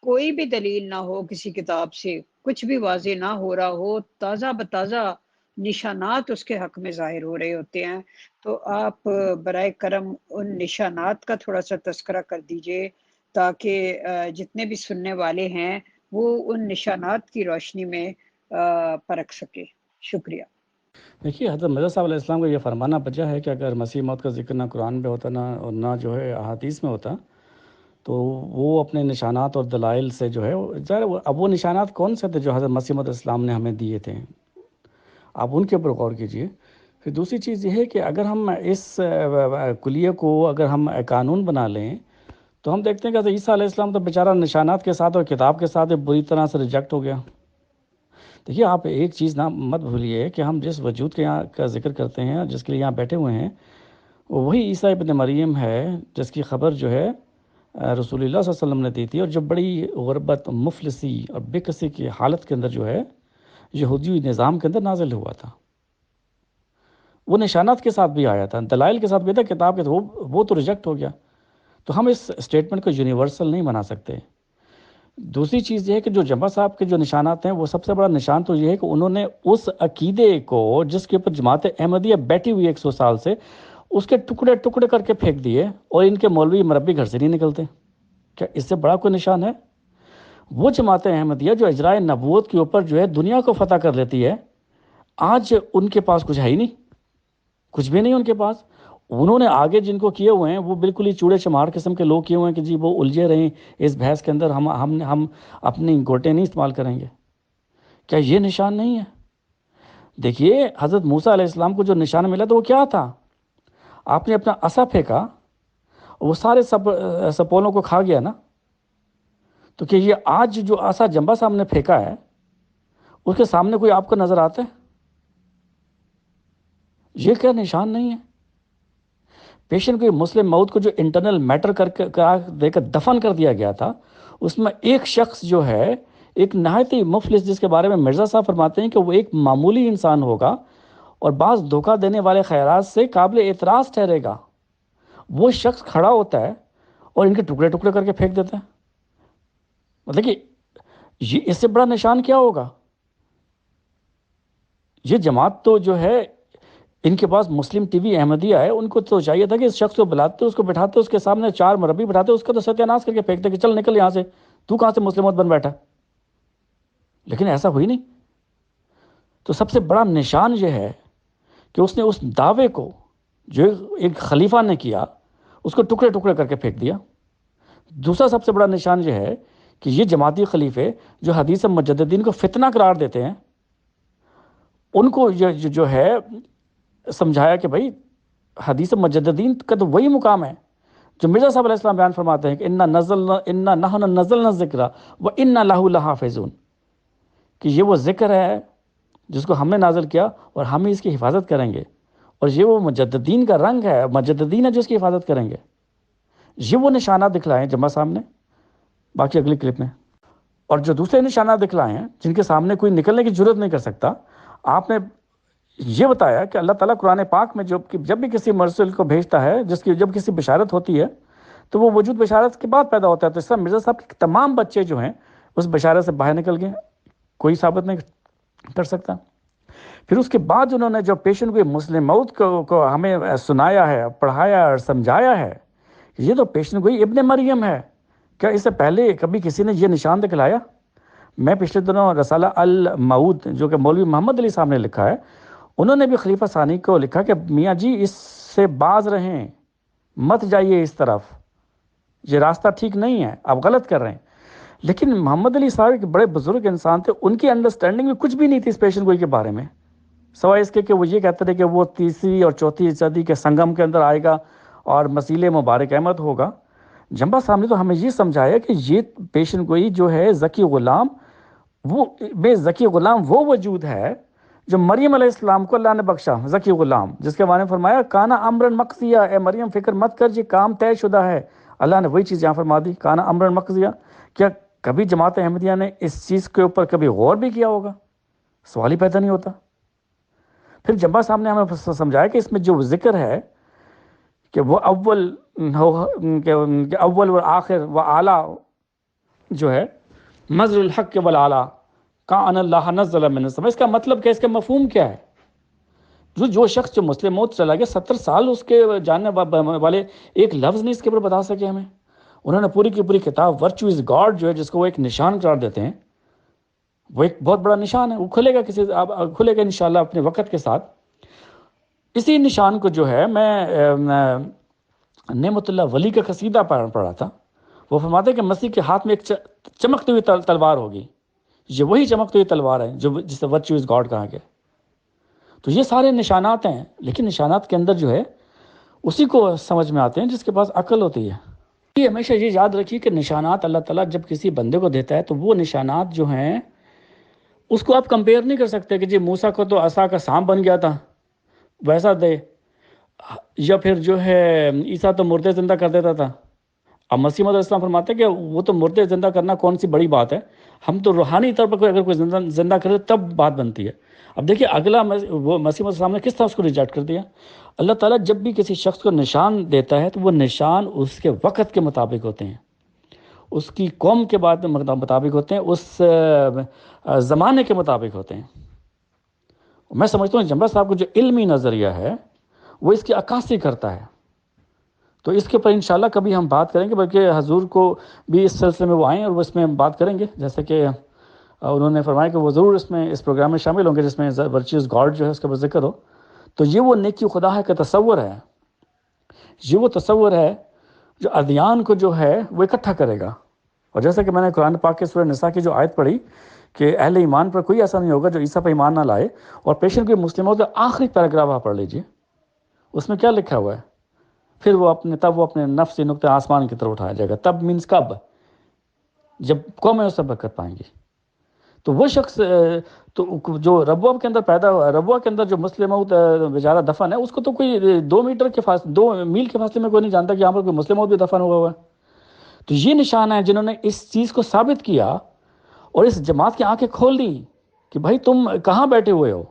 کوئی بھی دلیل نہ ہو کسی کتاب سے، کچھ بھی واضح نہ ہو رہا ہو، تازہ بتازہ نشانات اس کے حق میں ظاہر ہو رہے ہوتے ہیں۔ تو آپ برائے کرم ان نشانات کا تھوڑا سا تذکرہ کر دیجئے تاکہ جتنے بھی سننے والے ہیں وہ ان نشانات کی روشنی میں پرکھ سکے۔ شکریہ۔ دیکھیے حضرت مرزا صاحب علیہ السلام کو یہ فرمانا بجا ہے کہ اگر مسیح موت کا ذکر نہ قرآن میں ہوتا نہ جو ہے احادیث میں ہوتا، تو وہ اپنے نشانات اور دلائل سے جو ہے ظاہر اب وہ نشانات کون سے تھے جو حضرت مسیح موعود السلام نے ہمیں دیے تھے، آپ ان کے اوپر غور کیجئے۔ پھر دوسری چیز یہ ہے کہ اگر ہم اس کلیے کو اگر ہم قانون بنا لیں تو ہم دیکھتے ہیں کہ حضرت عیسیٰ علیہ السلام تو بیچارہ نشانات کے ساتھ اور کتاب کے ساتھ بری طرح سے ریجیکٹ ہو گیا۔ دیکھیے آپ ایک چیز نہ مت بھولیے کہ ہم جس وجود کے یہاں کا ذکر کرتے ہیں، جس کے لیے یہاں بیٹھے ہوئے ہیں، وہی عیسیٰ ابن مریم ہے جس کی خبر جو ہے رسول اللہ صلی اللہ علیہ وسلم نے دی تھی، اور جو بڑی غربت، مفلسی اور بے کسی کی حالت کے اندر جو ہے یہودی نظام کے اندر نازل ہوا تھا۔ وہ نشانات کے ساتھ بھی آیا تھا، دلائل کے ساتھ بھی تھا، کتاب کے ساتھ، وہ تو ریجیکٹ ہو گیا۔ تو ہم اس اسٹیٹمنٹ کو یونیورسل نہیں بنا سکتے۔ دوسری چیز یہ ہے کہ جو جمبا صاحب کے جو نشانات ہیں، وہ سب سے بڑا نشان تو یہ ہے کہ انہوں نے اس عقیدے کو جس کے اوپر جماعت احمدیہ بیٹھی ہوئی 100 سال سے، اس کے ٹکڑے ٹکڑے کر کے پھینک دیے، اور ان کے مولوی مربی گھر سے نہیں نکلتے۔ کیا اس سے بڑا کوئی نشان ہے؟ وہ جماعت احمدیہ جو اجرائے نبوت کے اوپر جو ہے دنیا کو فتح کر لیتی ہے، آج ان کے پاس کچھ ہے ہی نہیں، کچھ بھی نہیں ان کے پاس۔ انہوں نے آگے جن کو کیے ہوئے ہیں وہ بالکل ہی چوڑے چمار قسم کے لوگ کیے ہوئے ہیں کہ جی وہ الجھے رہیں اس بحث کے اندر، ہم اپنی گوٹے نہیں استعمال کریں گے۔ کیا یہ نشان نہیں ہے؟ دیکھیے حضرت موسیٰ علیہ السلام کو جو نشان ملا تو وہ کیا تھا؟ آپ نے اپنا عصا پھینکا، وہ سارے سپولوں کو کھا گیا نا۔ تو کہ یہ آج جو عصا جمبا صاحب نے پھینکا ہے اس کے سامنے کوئی آپ کو نظر آتا ہے؟ یہ کیا نشان نہیں ہے؟ پیشن کو مسلم موت کو جو انٹرنل میٹر دے کر دفن کر دیا گیا تھا، اس میں ایک شخص جو ہے، ایک نہایت ہی مفلس، جس کے بارے میں مرزا صاحب فرماتے ہیں کہ وہ ایک معمولی انسان ہوگا اور بعض دھوکہ دینے والے خیرات سے قابل اعتراض ٹھہرے گا، وہ شخص کھڑا ہوتا ہے اور ان کے ٹکڑے ٹکڑے کر کے پھینک دیتا ہے۔ مطلب کہ یہ اس سے بڑا نشان کیا ہوگا؟ یہ جماعت تو جو ہے، ان کے پاس مسلم ٹی وی احمدیہ ہے، ان کو تو چاہیے تھا کہ اس شخص کو بلاتے، اس کو بٹھاتے، اس کے سامنے 4 مربی بٹھاتے، اس کا تو ستیہ ناش کر کے پھینکتے کہ چل نکل یہاں سے، تو کہاں سے مسلم بن بیٹھا۔ لیکن ایسا ہوئی نہیں۔ تو سب سے بڑا نشان یہ ہے کہ اس نے اس دعوے کو جو ایک خلیفہ نے کیا، اس کو ٹکڑے ٹکڑے کر کے پھینک دیا۔ دوسرا سب سے بڑا نشان یہ ہے کہ یہ جماعتی خلیفے جو حدیث مجددین کو فتنہ قرار دیتے ہیں، ان کو جو ہے سمجھایا کہ بھائی حدیث مجددین کا تو وہی مقام ہے جو مرزا صاحب علیہ السلام بیان فرماتے ہیں کہ انا نحن نزلنا الذکر وانا لہ لحافظون، کہ یہ وہ ذکر ہے جس کو ہم نے نازل کیا اور ہم ہی اس کی حفاظت کریں گے، اور یہ وہ مجددین کا رنگ ہے، مجددین ہے جو اس کی حفاظت کریں گے۔ یہ وہ نشانات دکھلائے ہیں جمعہ صاحب نے باقی اگلی کلپ میں، اور جو دوسرے نشانات دکھلائے ہیں جن کے سامنے کوئی نکلنے کی جرت نہیں کر سکتا۔ آپ نے یہ بتایا کہ اللہ تعالیٰ قرآن پاک میں جب بھی کسی مرسل کو بھیجتا ہے، جب کسی بشارت ہوتی ہے تو وہ وجود بشارت کے بعد پیدا ہوتا ہے۔ تو اس طرح مرزا صاحب کے تمام بچے جو ہیں اس بشارت سے باہر نکل گئے، کوئی ثابت نہیں کر سکتا۔ پھر اس کے بعد انہوں نے جو پیشن گوئی مسلم موت کو ہمیں سنایا ہے، پڑھایا اور سمجھایا ہے، یہ تو پیشن گوئی ابن مریم ہے۔ کیا اس سے پہلے کبھی کسی نے یہ نشان دکھلایا؟ میں پچھلے دنوں رسالہ المعود جو کہ مولوی محمد علی صاحب نے لکھا ہے، انہوں نے بھی خلیفہ ثانی کو لکھا کہ میاں جی اس سے باز رہیں، مت جائیے اس طرف، یہ راستہ ٹھیک نہیں ہے، آپ غلط کر رہے ہیں۔ لیکن محمد علی صاحب ایک بڑے بزرگ انسان تھے، ان کی انڈرسٹینڈنگ میں کچھ بھی نہیں تھی اس پیشن گوئی کے بارے میں، سوائے اس کے کہ وہ یہ کہتے تھے کہ وہ تیسری اور چوتھی صدی کے سنگم کے اندر آئے گا اور مسیح مبارک احمد ہوگا۔ جنبہ صاحب نے تو ہمیں یہ سمجھایا کہ یہ پیشن گوئی جو ہے ذکی غلام، وہ بے ذکی غلام وہ وجود ہے جو مریم علیہ السلام کو اللہ نے بخشا، ذکی غلام، جس کے بارے میں فرمایا کانا امرن مقضیہ، اے مریم فکر مت کر، یہ کام طے شدہ ہے۔ اللہ نے وہی چیز یہاں فرما دی، کانا امرن مقضیہ۔ کیا کبھی جماعت احمدیہ نے اس چیز کے اوپر کبھی غور بھی کیا ہوگا؟ سوال ہی پیدا نہیں ہوتا۔ پھر جنبہ صاحب نے ہمیں سمجھایا کہ اس میں جو ذکر ہے کہ وہ اول و آخر و اعلیٰ جو ہے مظہر الحق والعلیٰ کان اللہ نزل من السماء، اس کا مطلب کیا، اس کا مفہوم کیا ہے؟ جو شخص جو مسلم موت چلا گیا 70 سال اس کے جاننے والے ایک لفظ نہیں اس کے اوپر بتا سکے ہمیں۔ انہوں نے پوری کی پوری کتاب ورچو از گاڈ جو ہے، جس کو وہ ایک نشان قرار دیتے ہیں، وہ ایک بہت بڑا نشان ہے، وہ کھلے گا انشاءاللہ اپنے وقت کے ساتھ۔ اسی نشان کو جو ہے میں نعمت اللہ ولی کا قصیدہ پڑھا تھا، وہ فرماتے ہیں کہ مسیح کے ہاتھ میں ایک چمکتی ہوئی تلوار ہوگی، یہ وہی چمکتی ہوئی تلوار ہے جسے ورچو از گاڈ کہا گیا۔ تو یہ سارے نشانات ہیں، لیکن نشانات کے اندر جو ہے اسی کو سمجھ میں آتے ہیں جس کے پاس عقل ہوتی ہے۔ یہ ہمیشہ یہ یاد رکھیے کہ نشانات اللہ تعالیٰ جب کسی بندے کو دیتا ہے تو وہ نشانات جو ہیں اس کو آپ کمپیئر نہیں کر سکتے کہ جی موسیٰ کو تو عصا کا سانپ بن گیا تھا ویسا دے، یا پھر جو ہے عیسیٰ تو مردے زندہ کر دیتا تھا۔ اب مسیح علیہ السلام فرماتے ہیں کہ وہ تو مردے زندہ کرنا کون سی بڑی بات ہے، ہم تو روحانی طور پر اگر کوئی زندہ کرے تب بات بنتی ہے۔ اب دیکھیے اگلا وہ مسیح علیہ السلام نے کس طرح اس کو ریجیکٹ کر دیا۔ اللہ تعالیٰ جب بھی کسی شخص کو نشان دیتا ہے تو وہ نشان اس کے وقت کے مطابق ہوتے ہیں، اس کی قوم کے بعد مطابق ہوتے ہیں، اس زمانے کے مطابق ہوتے ہیں۔ میں سمجھتا ہوں جنبہ صاحب کو جو علمی نظریہ ہے وہ اس کی عکاسی کرتا ہے، تو اس کے اوپر انشاءاللہ کبھی ہم بات کریں گے، بلکہ حضور کو بھی اس سلسلے میں وہ آئیں اور وہ اس میں ہم بات کریں گے، جیسے کہ انہوں نے فرمایا کہ وہ ضرور اس پروگرام میں شامل ہوں گے جس میں ورچوز گاڈ جو ہے اس کا ذکر ہو۔ تو یہ وہ نیکی خدا ہے کا تصور ہے، یہ وہ تصور ہے جو ادیان کو جو ہے وہ اکٹھا کرے گا۔ اور جیسا کہ میں نے قرآن پاک کے سورہ نساء کی جو آیت پڑھی کہ اہل ایمان پر کوئی ایسا نہیں ہوگا جو عیسیٰ پر ایمان نہ لائے، اور پیشن گوئی مسلموں کا آخری پیراگراف آپ پڑھ لیجئے، اس میں کیا لکھا ہوا ہے، پھر وہ اپنے نفس نقطہ آسمان کی طرف اٹھایا جائے گا۔ تب مینس کب؟ جب قومیں اس سے برکت پائیں گی۔ تو وہ شخص تو جو ربوہ کے اندر پیدا ہوا، ربوہ کے اندر جو مسلم موت بیچارہ دفن ہے، اس کو تو کوئی 2 میل کے فاصلے میں کوئی نہیں جانتا کہ یہاں پر کوئی مسلم موت بھی دفن ہوا ہے۔ تو یہ نشان ہے جنہوں نے اس چیز کو ثابت کیا اور اس جماعت کی آنکھیں کھول دی کہ بھائی تم کہاں بیٹھے ہوئے ہو،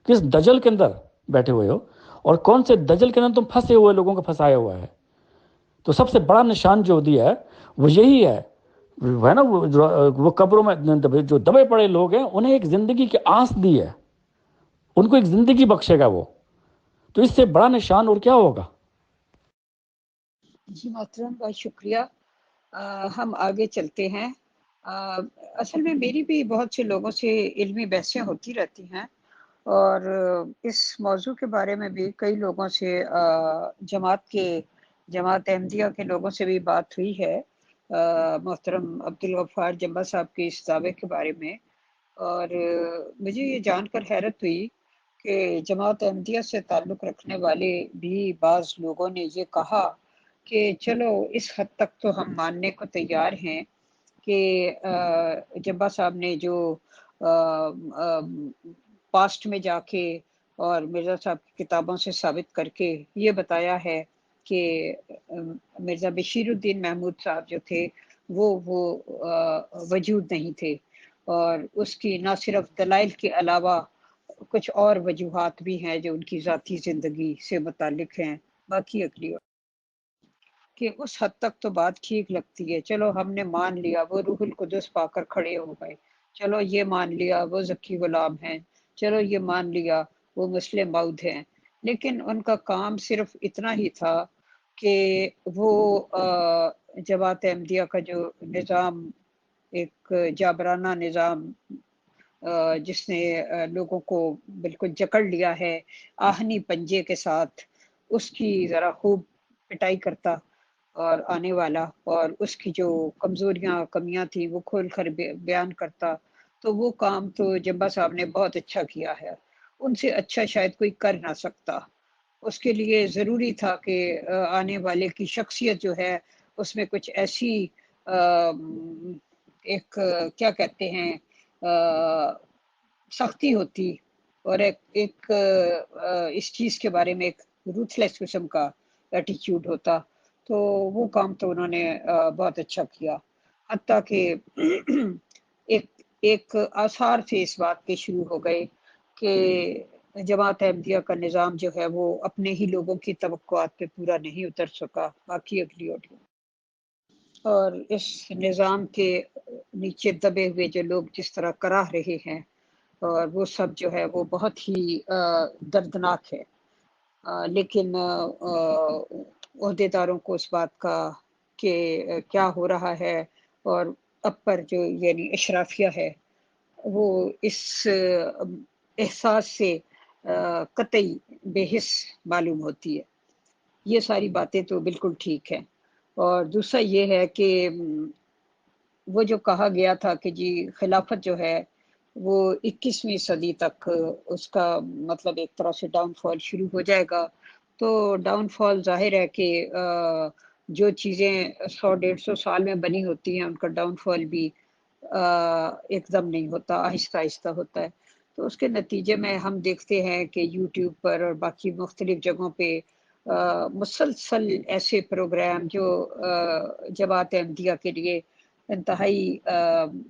کس دجل کے اندر بیٹھے ہوئے ہو، اور کون سے دجل کے اندر تم پھنسے ہوئے لوگوں کو پھنسایا ہوا ہے۔ تو سب سے بڑا نشان جو دیا ہے وہ یہی ہے، وہ ہے نا وہ قبروں میں جو دبے پڑے لوگ ہیں انہیں ایک زندگی کی آس دی ہے، ان کو ایک زندگی بخشے گا وہ۔ تو اس سے بڑا نشان اور کیا ہوگا؟ جی محترم، بہت شکریہ۔ ہم آگے چلتے ہیں۔ اصل میں میری بھی بہت سے لوگوں سے علمی بحثیں ہوتی رہتی ہیں، اور اس موضوع کے بارے میں بھی کئی لوگوں سے جماعت احمدیہ کے لوگوں سے بھی بات ہوئی ہے محترم عبدالغفار جمبا صاحب کے اس دعوے کے بارے میں، اور مجھے یہ جان کر حیرت ہوئی کہ جماعت احمدیہ سے تعلق رکھنے والے بھی بعض لوگوں نے یہ کہا کہ چلو اس حد تک تو ہم ماننے کو تیار ہیں کہ جمبا صاحب نے جو پاسٹ میں جا کے اور مرزا صاحب کی کتابوں سے ثابت کر کے یہ بتایا ہے کہ مرزا بشیر الدین محمود صاحب جو تھے وہ وجود نہیں تھے، اور اس کی نہ صرف دلائل کے علاوہ کچھ اور وجوہات بھی ہیں جو ان کی ذاتی زندگی سے متعلق ہیں۔ باقی اگلی کہ اس حد تک تو بات ٹھیک لگتی ہے، چلو ہم نے مان لیا وہ روح القدس پا کر کھڑے ہو گئے، چلو یہ مان لیا وہ ذکی غلام ہیں، چلو یہ مان لیا وہ مسلم مود ہیں، لیکن ان کا کام صرف اتنا ہی تھا کہ وہ جماعت احمدیہ کا جو نظام، ایک جابرانہ نظام جس نے لوگوں کو بالکل جکڑ لیا ہے آہنی پنجے کے ساتھ، اس کی ذرا خوب پٹائی کرتا اور آنے والا، اور اس کی جو کمزوریاں کمیاں تھیں وہ کھول کر بیان کرتا، تو وہ کام تو جمبا صاحب نے بہت اچھا کیا ہے، ان سے اچھا شاید کوئی کر نہ سکتا۔ اس کے لیے ضروری تھا کہ آنے والے کی شخصیت جو ہے اس میں کچھ ایسی ایک کیا کہتے ہیں سختی ہوتی، اور ایک اس چیز کے بارے میں ایک روتھلیس قسم کا ایٹیچیوڈ ہوتا، تو وہ کام تو انہوں نے بہت اچھا کیا، حتیٰ کہ ایک آثار سے اس بات کے شروع ہو گئے کہ جماعت احمدیہ کا نظام جو ہے وہ اپنے ہی لوگوں کی توقعات پہ پورا نہیں اتر سکا۔ باقی اگلی آڈیو۔ اور اس نظام کے نیچے دبے ہوئے جو لوگ جس طرح کراہ رہے ہیں، اور وہ سب جو ہے وہ بہت ہی دردناک ہے، لیکن عہدیداروں کو اس بات کا کہ کیا ہو رہا ہے، اور اب پر جو یعنی اشرافیہ ہے وہ اس احساس سے قطعی بے حس معلوم ہوتی ہے۔ یہ ساری باتیں تو بالکل ٹھیک ہیں، اور دوسرا یہ ہے کہ وہ جو کہا گیا تھا کہ جی خلافت جو ہے وہ 21ویں صدی تک اس کا مطلب ایک طرح سے ڈاؤن فال شروع ہو جائے گا، تو ڈاؤن فال ظاہر ہے کہ جو چیزیں 100-150 سال میں بنی ہوتی ہیں ان کا ڈاؤن فال بھی ایک دم نہیں ہوتا، آہستہ آہستہ ہوتا ہے۔ تو اس کے نتیجے میں ہم دیکھتے ہیں کہ یوٹیوب پر اور باقی مختلف جگہوں پہ مسلسل ایسے پروگرام جو جماعت احمدیہ کے لیے انتہائی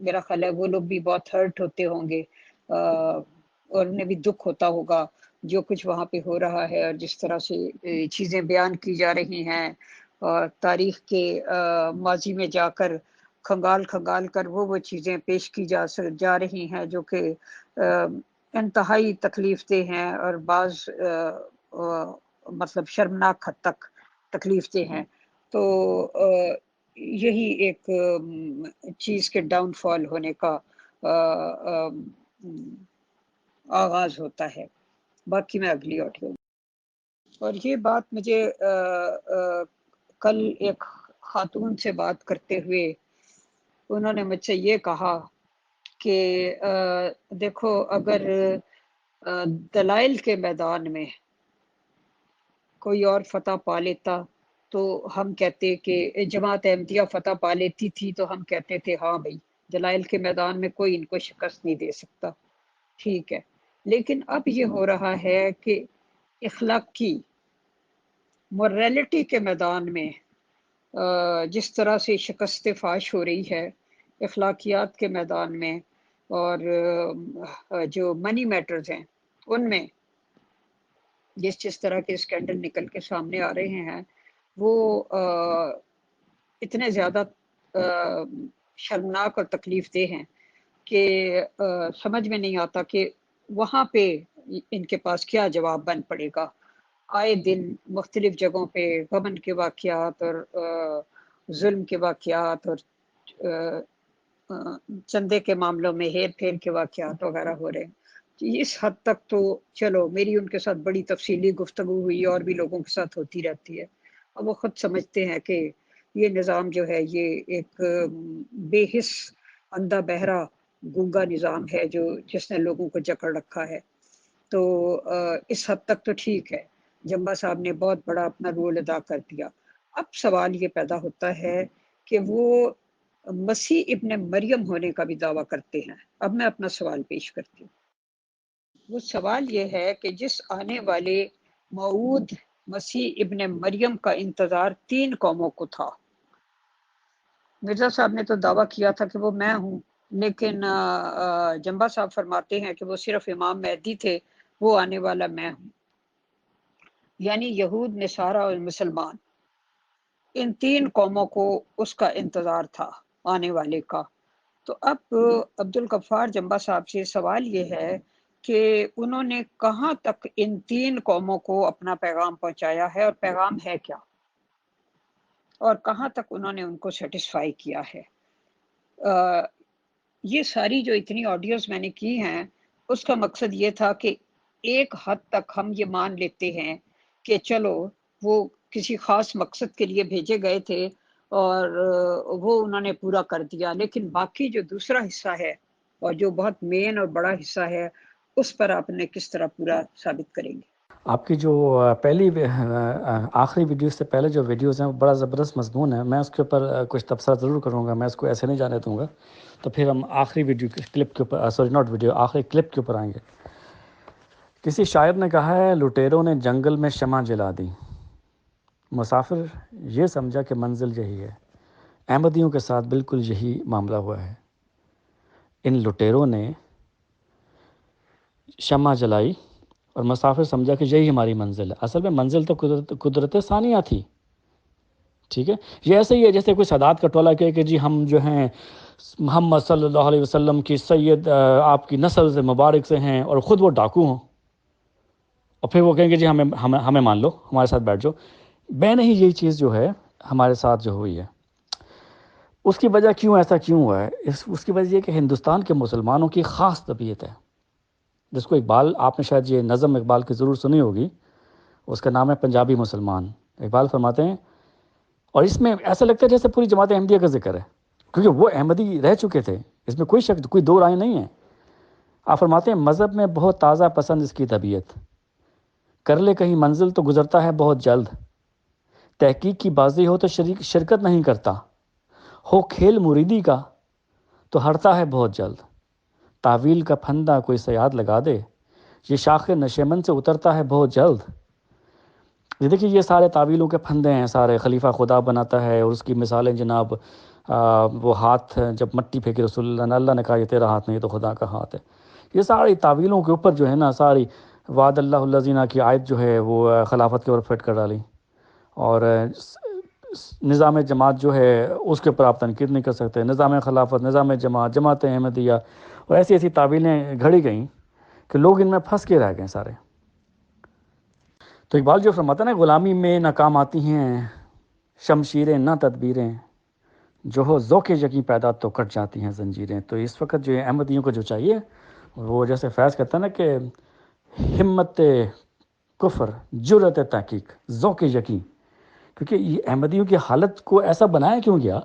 میرا خیال ہے وہ لوگ بھی بہت ہرٹ ہوتے ہوں گے، اور انہیں بھی دکھ ہوتا ہوگا جو کچھ وہاں پہ ہو رہا ہے، اور جس طرح سے چیزیں بیان کی جا رہی ہیں، اور تاریخ کے ماضی میں جا کر کھنگال کر وہ چیزیں پیش کی جا رہی ہیں جو کہ انتہائی تکلیف دہ ہیں، اور بعض مطلب شرمناک حد تک تکلیف دہ ہیں۔ تو یہی ایک چیز کے ڈاؤن فال ہونے کا آغاز ہوتا ہے۔ باقی میں اگلی آڈیو۔ اور یہ بات مجھے کل ایک خاتون سے بات کرتے ہوئے انہوں نے مجھ سے یہ کہا کہ دیکھو اگر دلائل کے میدان میں کوئی اور فتح پا لیتا تو ہم کہتے کہ جماعت احمدیہ فتح پا لیتی تھی تو ہم کہتے تھے ہاں بھائی دلائل کے میدان میں کوئی ان کو شکست نہیں دے سکتا، ٹھیک ہے، لیکن اب یہ ہو رہا ہے کہ اخلاقی موریلٹی کے میدان میں جس طرح سے شکست فاش ہو رہی ہے اخلاقیات کے میدان میں، اور جو منی میٹرز ہیں ان میں جس طرح کے اسکینڈل نکل کے سامنے آ رہے ہیں وہ اتنے زیادہ شرمناک اور تکلیف دہ ہیں کہ سمجھ میں نہیں آتا کہ وہاں پہ ان کے پاس کیا جواب بن پڑے گا۔ آئے دن مختلف جگہوں پہ غبن کے واقعات اور ظلم کے واقعات اور چندے کے معاملوں میں ہیر پھیر کے واقعات وغیرہ ہو رہے ہیں۔ اس حد تک تو چلو میری ان کے ساتھ بڑی تفصیلی گفتگو ہوئی اور بھی لوگوں کے ساتھ ہوتی رہتی ہے، اور وہ خود سمجھتے ہیں کہ یہ نظام جو ہے یہ ایک بے حس اندھا بہرا گونگا نظام ہے جس نے لوگوں کو جکڑ رکھا ہے. تو اس حد تک تو ٹھیک ہے، جمبا صاحب نے بہت بڑا اپنا رول ادا کر دیا. اب سوال یہ پیدا ہوتا ہے کہ وہ مسیح ابن مریم ہونے کا بھی دعویٰ کرتے ہیں. اب میں اپنا سوال پیش کرتی ہوں. وہ سوال یہ ہے کہ جس آنے والے موعود مسیح ابن مریم کا انتظار 3 قوموں کو تھا. مرزا صاحب نے تو دعویٰ کیا تھا کہ وہ میں ہوں، لیکن جمبا صاحب فرماتے ہیں کہ وہ صرف امام مہدی تھے، وہ آنے والا میں ہوں. یعنی یہود، نصارہ اور مسلمان، ان 3 قوموں کو اس کا انتظار تھا آنے والے کا. تو اب عبدالغفار جمبا صاحب سے سوال یہ ہے کہ انہوں نے کہاں تک ان 3 قوموں کو اپنا پیغام پہنچایا ہے، اور پیغام ہے کیا، اور کہاں تک انہوں نے ان کو سیٹسفائی کیا ہے. یہ ساری جو اتنی آڈیوز میں نے کی ہیں اس کا مقصد یہ تھا کہ ایک حد تک ہم یہ مان لیتے ہیں کہ چلو وہ کسی خاص مقصد کے لیے بھیجے گئے تھے اور وہ انہوں نے پورا کر دیا، لیکن باقی جو دوسرا حصہ ہے اور جو بہت مین اور بڑا حصہ ہے اس پر آپ نے کس طرح پورا ثابت کریں گے؟ آپ کی جو پہلی آخری ویڈیو سے پہلے جو ویڈیوز ہیں وہ بڑا زبردست مضمون ہے. میں اس کے اوپر کچھ تبصرہ ضرور کروں گا، میں اس کو ایسے نہیں جانے دوں گا. تو پھر ہم آخری ویڈیو کلپ کے اوپر آخری کلپ کے اوپر آئیں گے. کسی شاعر نے کہا ہے، لٹیروں نے جنگل میں شمع جلا دی، مسافر یہ سمجھا کہ منزل یہی ہے. احمدیوں کے ساتھ بالکل یہی معاملہ ہوا ہے. ان لٹیروں نے شمع جلائی اور مسافر سمجھا کہ یہی ہماری منزل ہے. اصل میں منزل تو قدرت ثانیہ تھی. ٹھیک ہے، یہ ایسے ہی ہے جیسے کوئی سادات کا ٹولہ کہے کہ جی ہم جو ہیں محمد صلی اللہ علیہ وسلم کی سید آپ کی نسل سے مبارک سے ہیں، اور خود وہ ڈاکو ہوں، اور پھر وہ کہیں گے جی ہمیں مان لو، ہمارے ساتھ بیٹھ جاؤ. بے نہیں، یہی چیز جو ہے ہمارے ساتھ جو ہوئی ہے. اس کی وجہ ایسا کیوں ہوا ہے؟ اس کی وجہ یہ کہ ہندوستان کے مسلمانوں کی خاص طبیعت ہے، جس کو اقبال، آپ نے شاید یہ نظم اقبال کی ضرور سنی ہوگی، اس کا نام ہے پنجابی مسلمان. اقبال فرماتے ہیں، اور اس میں ایسا لگتا ہے جیسے پوری جماعت احمدیہ کا ذکر ہے، کیونکہ وہ احمدی رہ چکے تھے، اس میں کوئی شک، کوئی دو رائے نہیں ہے. آپ فرماتے ہیں، مذہب میں بہت تازہ پسند اس کی طبیعت، کر لے کہیں منزل تو گزرتا ہے بہت جلد، تحقیق کی بازی ہو تو شرکت نہیں کرتا، ہو کھیل مریدی کا تو ہرتا ہے بہت جلد، تعویل کا پھندا کوئی صیاد لگا دے، یہ شاخ نشیمن سے اترتا ہے بہت جلد. یہ دیکھیے، یہ سارے تعویلوں کے پھندے ہیں سارے. خلیفہ خدا بناتا ہے، اور اس کی مثالیں جناب وہ ہاتھ جب مٹی پھینکی رسول اللہ نے، اللہ نے کہا یہ تیرا ہاتھ نہیں، یہ تو خدا کا ہاتھ ہے. یہ ساری تعویلوں کے اوپر جو ہے نا، ساری وعد اللہ الذین کی آیت جو ہے وہ خلافت کے اوپر فٹ کر ڈالی. اور نظام جماعت جو ہے اس کے اوپر آپ تنقید نہیں کر سکتے. نظام خلافت، نظام جماعت، جماعت احمدیہ، اور ایسی ایسی تعویلیں گھڑی گئیں کہ لوگ ان میں پھنس کے رہ گئے سارے. تو اقبال جو فرماتا ہے نا، غلامی میں ناکام آتی ہیں شمشیریں نہ تدبیریں، جو ہو ذوق یقین پیدا تو کٹ جاتی ہیں زنجیریں. تو اس وقت جو احمدیوں کو جو چاہیے، وہ جیسے فیض کہتا ہے نا کہ ہمت کفر، جرأت تحقیق، ذوق یقین. کیونکہ یہ احمدیوں کی حالت کو ایسا بنایا کیوں گیا؟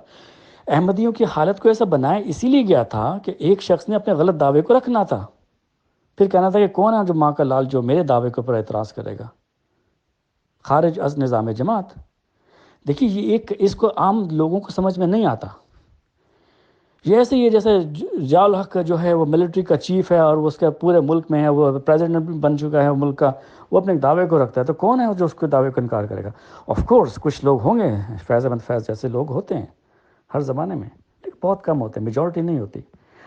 احمدیوں کی حالت کو ایسا بنایا اسی لیے گیا تھا کہ ایک شخص نے اپنے غلط دعوے کو رکھنا تھا، پھر کہنا تھا کہ کون ہے جو ماں کا لال جو میرے دعوے کے اوپر اعتراض کرے گا، خارج از نظام جماعت. دیکھیے، یہ اس کو عام لوگوں کو سمجھ میں نہیں آتا. یہ ایسے ہی ہے جیسے ضیاء الحق جو ہے وہ ملٹری کا چیف ہے، اور اس کے پورے ملک میں ہے، وہ پریزیڈنٹ بن چکا ہے ملک کا، وہ اپنے دعوے کو رکھتا ہے. تو کون ہے جو اس کے دعوے کو انکار کرے گا؟ آف کورس کچھ لوگ ہوں گے، فیض احمد فیض جیسے لوگ ہوتے ہیں ہر زمانے میں، لیکن بہت کم ہوتے ہیں، میجورٹی نہیں ہوتی.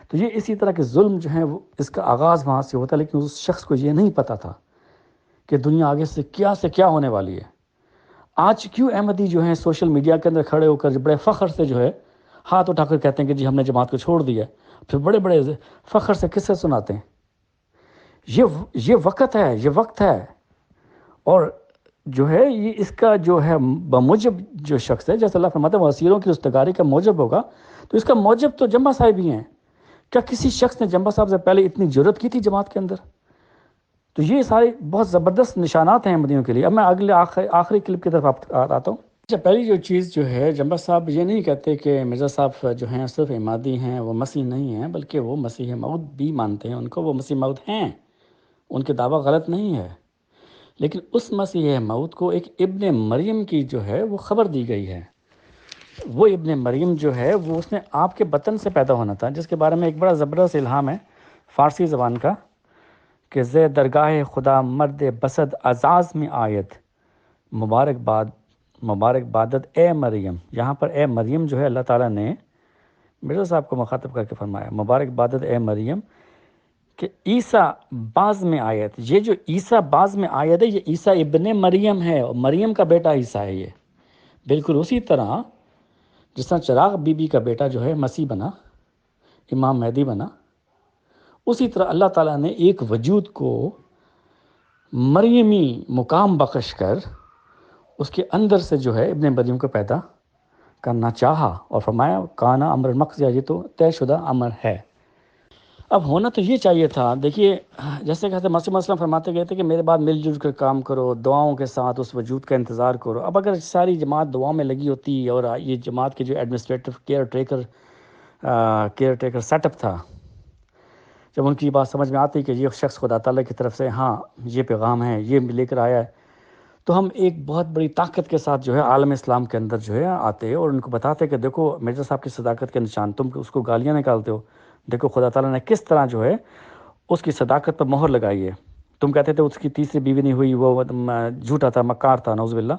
تو یہ اسی طرح کے ظلم جو ہیں، اس کا آغاز وہاں سے ہوتا ہے. لیکن اس شخص کو یہ نہیں پتہ تھا کہ دنیا آگے سے کیا ہونے والی ہے. آج کیوں احمدی جو ہیں سوشل میڈیا کے اندر کھڑے ہو کر بڑے فخر سے جو ہے ہاتھ اٹھا کر کہتے ہیں کہ جی ہم نے جماعت کو چھوڑ دیا، پھر بڑے بڑے فخر سے قصے سناتے ہیں. یہ وقت ہے. اور جو ہے یہ اس کا جو ہے بموجب جو شخص ہے، جیسے اللہ فرماتا ہے وسیلوں کی رستگاری کا موجب ہوگا، تو اس کا موجب تو جمبا صاحب ہی ہیں. کیا کسی شخص نے جمبا صاحب سے پہلے اتنی جرأت کی تھی جماعت کے اندر؟ تو یہ سارے بہت زبردست نشانات ہیں احمدیوں کے لیے. اب میں آخری کلپ کی طرف آتا ہوں. اچھا، پہلی جو چیز جو ہے، جمبر صاحب یہ نہیں کہتے کہ مرزا صاحب جو ہیں صرف امادی ہیں، وہ مسیح نہیں ہیں، بلکہ وہ مسیح موعود بھی مانتے ہیں، ان کو وہ مسیح موعود ہیں، ان کے دعویٰ غلط نہیں ہے، لیکن اس مسیح موعود کو ایک ابن مریم کی جو ہے وہ خبر دی گئی ہے۔ وہ ابن مریم جو ہے وہ اس نے آپ کے بطن سے پیدا ہونا تھا، جس کے بارے میں ایک بڑا زبردست الہام ہے فارسی زبان کا کہ زے درگاہ خدا مرد بسد اعزاز میں آیت، مبارک بادت اے مریم۔ یہاں پر اے مریم جو ہے اللہ تعالیٰ نے مرزا صاحب کو مخاطب کر کے فرمایا مبارک بادت اے مریم، کہ عیسیٰ بعض میں آیت، یہ جو عیسیٰ بعض میں آیت ہے، یہ عیسیٰ ابن مریم ہے، اور مریم کا بیٹا عیسیٰ ہے۔ یہ بالکل اسی طرح جس طرح چراغ بی بی کا بیٹا جو ہے مسیح بنا، امام مہدی بنا، اسی طرح اللہ تعالیٰ نے ایک وجود کو مریمی مقام بخش کر اس کے اندر سے جو ہے ابن مریم کو پیدا کرنا چاہا، اور فرمایا کانا امر مقضیہ، یہ تو طے شدہ امر ہے۔ اب ہونا تو یہ چاہیے تھا، دیکھیے جیسے کہ حضرت مسیح علیہ السلام فرماتے گئے تھے کہ میرے بعد مل جل کر کام کرو، دعاؤں کے ساتھ اس وجود کا انتظار کرو۔ اب اگر ساری جماعت دعاؤں میں لگی ہوتی، اور یہ جماعت کے جو administrative caretaker set up تھا، جب ان کی بات سمجھ میں آتی کہ یہ شخص خدا تعالیٰ کی طرف سے ہاں یہ پیغام ہے، یہ لے کر آیا ہے، تو ہم ایک بہت بڑی طاقت کے ساتھ جو ہے عالم اسلام کے اندر جو ہے آتے اور ان کو بتاتے کہ دیکھو مرزا صاحب کی صداقت کے نشان، تم اس کو گالیاں نکالتے ہو، دیکھو خدا تعالیٰ نے کس طرح جو ہے اس کی صداقت پر مہر لگائی ہے۔ تم کہتے تھے اس کی تیسری بیوی نہیں ہوئی، وہ جھوٹا تھا، مکار تھا، نعوذ باللہ،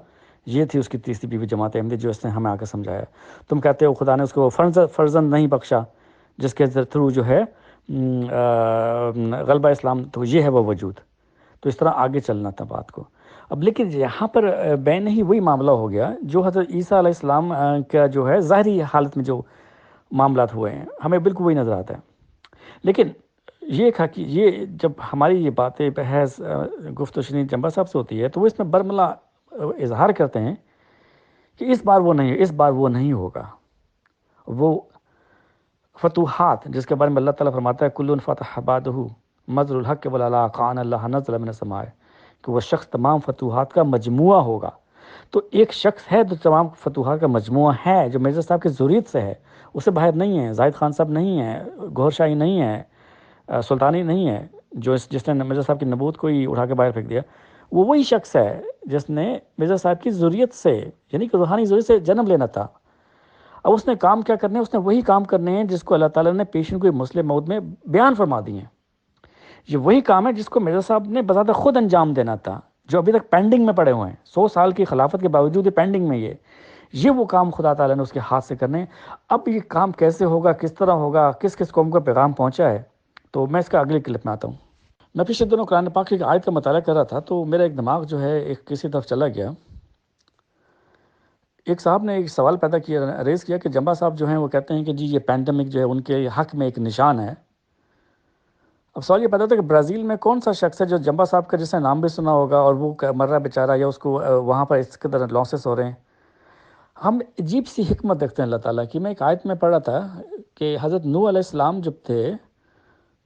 یہ تھی اس کی تیسری بیوی جماعت احمدی، جو اس نے ہمیں آ کے سمجھایا۔ تم کہتے ہو خدا نے اس کو فرزند نہیں بخشا، جس کے تھرو جو ہے غلبہ اسلام، تو یہ ہے وہ وجود۔ تو اس طرح آگے چلنا تھا بات کو۔ اب لیکن یہاں پر بین ہی وہی معاملہ ہو گیا جو حضرت عیسیٰ علیہ السلام کا جو ہے ظاہری حالت میں جو معاملات ہوئے ہیں، ہمیں بالکل وہی نظر آتا ہے۔ لیکن یہ جب ہماری یہ باتیں بحث گفت و شنید جمبر صاحب سے ہوتی ہے، تو وہ اس میں برملا اظہار کرتے ہیں کہ اس بار وہ نہیں ہوگا۔ وہ فتوحات جس کے بارے میں اللہ تعالیٰ فرماتا ہے کل فتح بعدہ مظر الحق ولا قان اللہ نزل من السماء، کہ وہ شخص تمام فتوحات کا مجموعہ ہوگا۔ تو ایک شخص ہے جو تمام فتوحات کا مجموعہ ہے، جو مرزا صاحب کی ذریت سے ہے، اسے باہر نہیں ہے، زاہد خان صاحب نہیں ہے، گوھر شاہی نہیں ہے، سلطانی نہیں ہے، جس نے مرزا صاحب کی نبوت کو ہی اٹھا کے باہر پھینک دیا۔ وہ وہی شخص ہے جس نے مرزا صاحب کی ذریت سے، یعنی کہ روحانی ذریت سے جنم لینا تھا۔ اب اس نے کام کیا کرنے ہیں؟ اس نے وہی کام کرنے ہیں جس کو اللہ تعالیٰ نے پیشن گوئی مسلم موعود میں بیان فرما دی ہیں۔ یہ وہی کام ہے جس کو مرزا صاحب نے بذات خود انجام دینا تھا، جو ابھی تک پینڈنگ میں پڑے ہوئے ہیں، 100 سال کی خلافت کے باوجود یہ پینڈنگ میں یہ وہ کام خدا تعالیٰ نے اس کے ہاتھ سے کرنے ہیں۔ اب یہ کام کیسے ہوگا، کس طرح ہوگا، کس کس قوم کا پیغام پہنچا ہے، تو میں اس کا اگلے کلپ میں آتا ہوں۔ میں پچھلے دنوں قرآن پاک کی آیت کا مطالعہ کر رہا تھا، تو میرا ایک دماغ جو ہے ایک کسی طرف چلا گیا۔ ایک صاحب نے ایک سوال پیدا کیا، ریز کیا کہ جمبا صاحب جو ہیں وہ کہتے ہیں کہ جی یہ پینڈیمک جو ہے ان کے حق میں ایک نشان ہے۔ اب سوال یہ پیدا ہوتا ہے کہ برازیل میں کون سا شخص ہے جو جمبا صاحب کا جس نے نام بھی سنا ہوگا اور وہ مر رہا بیچارہ، یا اس کو وہاں پر اس قدر لاسز ہو رہے ہیں۔ ہم عجیب سی حکمت دیکھتے ہیں اللہ تعالیٰ کی۔ میں ایک آیت میں پڑھ رہا تھا کہ حضرت نوح علیہ السلام جب تھے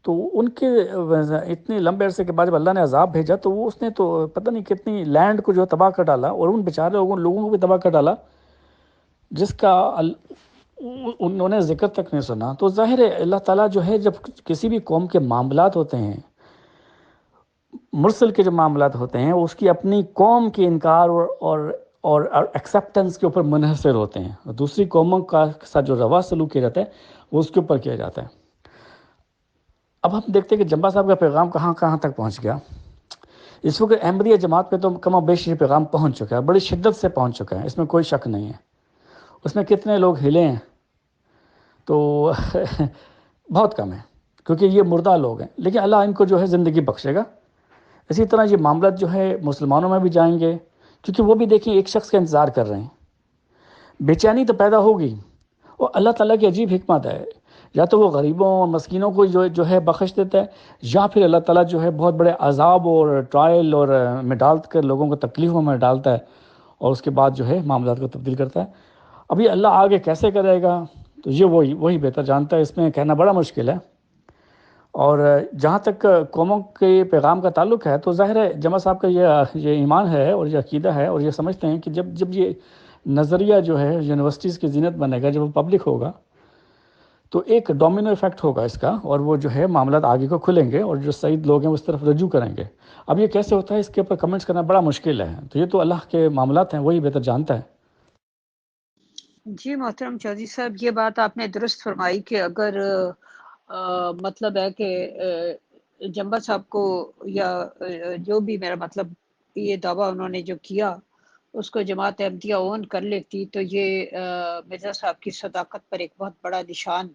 تو ان کے اتنے لمبے عرصے کے بعد جب اللہ نے عذاب بھیجا تو وہ اس نے تو پتہ نہیں کتنی لینڈ کو جو تباہ کر ڈالا، اور ان بیچارے لوگوں کو بھی تباہ کر ڈالا جس کا انہوں نے ذکر تک نہیں سنا۔ تو ظاہر ہے اللہ تعالیٰ جو ہے جب کسی بھی قوم کے معاملات ہوتے ہیں، مرسل کے جو معاملات ہوتے ہیں، وہ اس کی اپنی قوم کے انکار اور ایکسیپٹنس کے اوپر منحصر ہوتے ہیں، اور دوسری قوموں کا ساتھ جو روا سلوک کیا جاتا ہے وہ اس کے اوپر کیا جاتا ہے۔ اب ہم دیکھتے ہیں کہ جمبا صاحب کا پیغام کہاں کہاں تک پہنچ گیا۔ اس وقت احمدیہ جماعت پہ تو کم و بیش یہ پیغام پہنچ چکا ہے، بڑی شدت سے پہنچ چکا ہے، اس میں کوئی شک نہیں ہے۔ اس میں کتنے لوگ ہلے ہیں تو بہت کم ہیں، کیونکہ یہ مردہ لوگ ہیں، لیکن اللہ ان کو جو ہے زندگی بخشے گا۔ اسی طرح یہ معاملات جو ہے مسلمانوں میں بھی جائیں گے، کیونکہ وہ بھی دیکھیں ایک شخص کا انتظار کر رہے ہیں۔ بے چینی تو پیدا ہوگی، اور اللہ تعالیٰ کی عجیب حکمت ہے، یا تو وہ غریبوں اور مسکینوں کو جو ہے بخش دیتا ہے، یا پھر اللہ تعالیٰ جو ہے بہت بڑے عذاب اور ٹرائل اور میں ڈال کر لوگوں کو تکلیفوں میں ڈالتا ہے، اور اس کے بعد جو ہے معاملات کو تبدیل کرتا ہے۔ ابھی اللہ آگے کیسے کرے گا تو یہ وہی بہتر جانتا ہے، اس میں کہنا بڑا مشکل ہے۔ اور جہاں تک قوموں کے پیغام کا تعلق ہے تو ظاہر ہے جمع صاحب کا یہ ایمان ہے اور یہ عقیدہ ہے، اور یہ سمجھتے ہیں کہ جب یہ نظریہ جو ہے یونیورسٹیز کی زینت بنے گا، جب وہ پبلک ہوگا تو ایک ڈومینو ایفیکٹ ہوگا اس کا، اور وہ جو ہے معاملات آگے کو کھلیں گے اور جو سعید لوگ ہیں اس طرف رجوع کریں گے۔ اب یہ کیسے ہوتا ہے اس کے اوپر کمنٹس کرنا بڑا مشکل ہے، تو یہ تو اللہ کے معاملات ہیں، وہی بہتر جانتا ہے۔ جی محترم چودھری صاحب، یہ بات آپ نے درست فرمائی کہ اگر مطلب ہے کہ جمبا صاحب کو یا جو بھی، میرا مطلب یہ دعویٰ انہوں نے جو کیا اس کو جماعت احمدیہ اون کر لیتی تو یہ مرزا صاحب کی صداقت پر ایک بہت بڑا نشان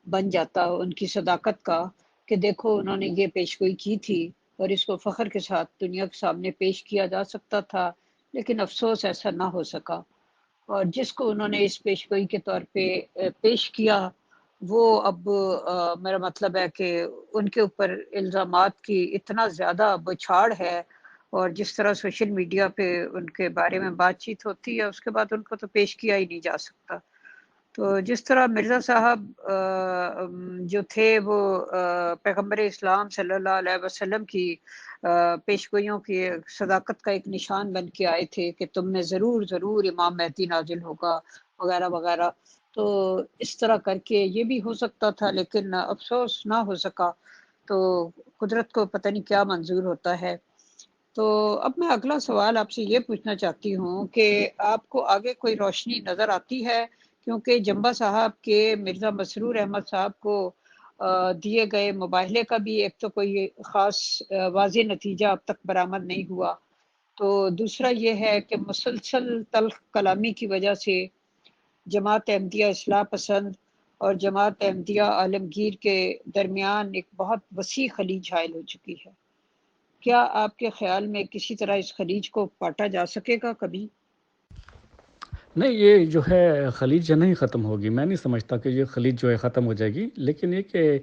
بن جاتا ان کی صداقت کا، کہ دیکھو انہوں نے یہ پیشگوئی کی تھی اور اس کو فخر کے ساتھ دنیا کے سامنے پیش کیا جا سکتا تھا، لیکن افسوس ایسا نہ ہو سکا۔ اور جس کو انہوں نے اس پیشگوئی کے طور پہ پیش کیا، وہ اب میرا مطلب ہے کہ ان کے اوپر الزامات کی اتنا زیادہ بچھاڑ ہے، اور جس طرح سوشل میڈیا پہ ان کے بارے میں بات چیت ہوتی ہے اس کے بعد ان کو تو پیش کیا ہی نہیں جا سکتا۔ تو جس طرح مرزا صاحب جو تھے وہ پیغمبر اسلام صلی اللہ علیہ وسلم کی پیشگوئیوں کی صداقت کا ایک نشان بن کے آئے تھے کہ تم میں ضرور ضرور امام مہدی نازل ہوگا وغیرہ وغیرہ، تو اس طرح کر کے یہ بھی ہو سکتا تھا، لیکن افسوس نہ ہو سکا۔ تو قدرت کو پتہ نہیں کیا منظور ہوتا ہے۔ تو اب میں اگلا سوال آپ سے یہ پوچھنا چاہتی ہوں کہ آپ کو آگے کوئی روشنی نظر آتی ہے، کیونکہ جمبا صاحب کے مرزا مسرور احمد صاحب کو دیے گئے مباہلے کا بھی ایک تو کوئی خاص واضح نتیجہ اب تک برآمد نہیں ہوا، تو دوسرا یہ ہے کہ مسلسل تلخ کلامی کی وجہ سے جماعت احمدیہ اصلاح پسند اور جماعت احمدیہ عالمگیر کے درمیان ایک بہت وسیع خلیج حائل ہو چکی ہے۔ کیا آپ کے خیال میں کسی طرح اس خلیج کو پاٹا جا سکے گا کبھی؟ نہیں، یہ جو ہے خلیج نہیں ختم ہوگی، میں نہیں سمجھتا کہ یہ خلیج جو ہے ختم ہو جائے گی، لیکن یہ کہ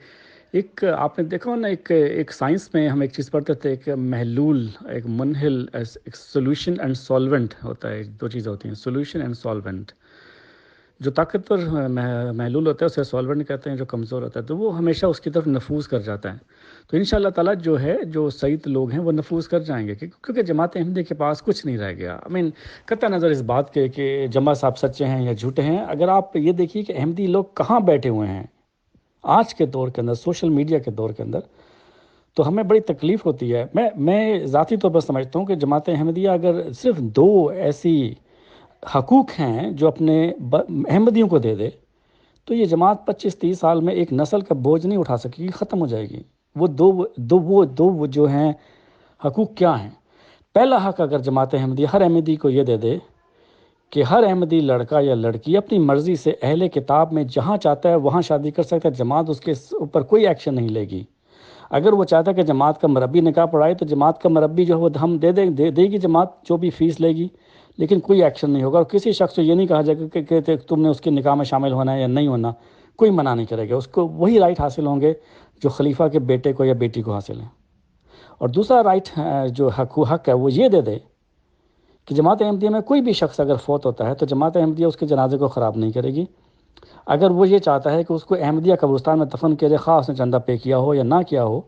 ایک آپ نے دیکھا نا، ایک سائنس میں ہم ایک چیز پڑھتے تھے، ایک محلول، ایک منحل، ایک سولوشن اینڈ سولونٹ ہوتا ہے، دو چیزیں ہوتی ہیں، سولوشن اینڈ سولونٹ۔ جو طاقتور محلول ہوتا ہے اسے سولونٹ کہتے ہیں، جو کمزور ہوتا ہے تو وہ ہمیشہ اس کی طرف نفوذ کر جاتا ہے۔ تو انشاءاللہ تعالیٰ جو ہے جو سعید لوگ ہیں وہ نفوذ کر جائیں گے، کیونکہ جماعت احمدیہ کے پاس کچھ نہیں رہ گیا۔ قطع نظر اس بات کے کہ جمع صاحب سچے ہیں یا جھوٹے ہیں، اگر آپ یہ دیکھیے کہ احمدی لوگ کہاں بیٹھے ہوئے ہیں آج کے دور کے اندر، سوشل میڈیا کے دور کے اندر، تو ہمیں بڑی تکلیف ہوتی ہے۔ میں ذاتی طور پر سمجھتا ہوں کہ جماعت احمدیہ اگر صرف دو ایسی حقوق ہیں جو اپنے احمدیوں کو دے دے تو یہ جماعت 25-30 سال میں ایک نسل کا بوجھ نہیں اٹھا سکے گی، ختم ہو جائے گی۔ وہ دو جو ہیں حقوق کیا ہیں؟ پہلا حق اگر جماعت احمدیہ ہر احمدی کو یہ دے دے کہ ہر احمدی لڑکا یا لڑکی اپنی مرضی سے اہل کتاب میں جہاں چاہتا ہے وہاں شادی کر سکتا ہے، جماعت اس کے اوپر کوئی ایکشن نہیں لے گی۔ اگر وہ چاہتا ہے کہ جماعت کا مربی نکاح پڑھائے تو جماعت کا مربی جو ہے وہ ہم دے گی جماعت جو بھی فیس لے گی، لیکن کوئی ایکشن نہیں ہوگا، اور کسی شخص کو یہ نہیں کہا جائے گا کہ تم نے اس کے نکاح میں شامل ہونا ہے یا نہیں ہونا، کوئی منع نہیں کرے گا۔ اس کو وہی رائٹ حاصل ہوں گے جو خلیفہ کے بیٹے کو یا بیٹی کو حاصل ہیں۔ اور دوسرا رائٹ جو حق ہے وہ یہ دے دے کہ جماعت احمدیہ میں کوئی بھی شخص اگر فوت ہوتا ہے تو جماعت احمدیہ اس کے جنازے کو خراب نہیں کرے گی۔ اگر وہ یہ چاہتا ہے کہ اس کو احمدیہ قبرستان میں دفن کیا جائے، خواہ اس نے چندہ پے کیا ہو یا نہ کیا ہو،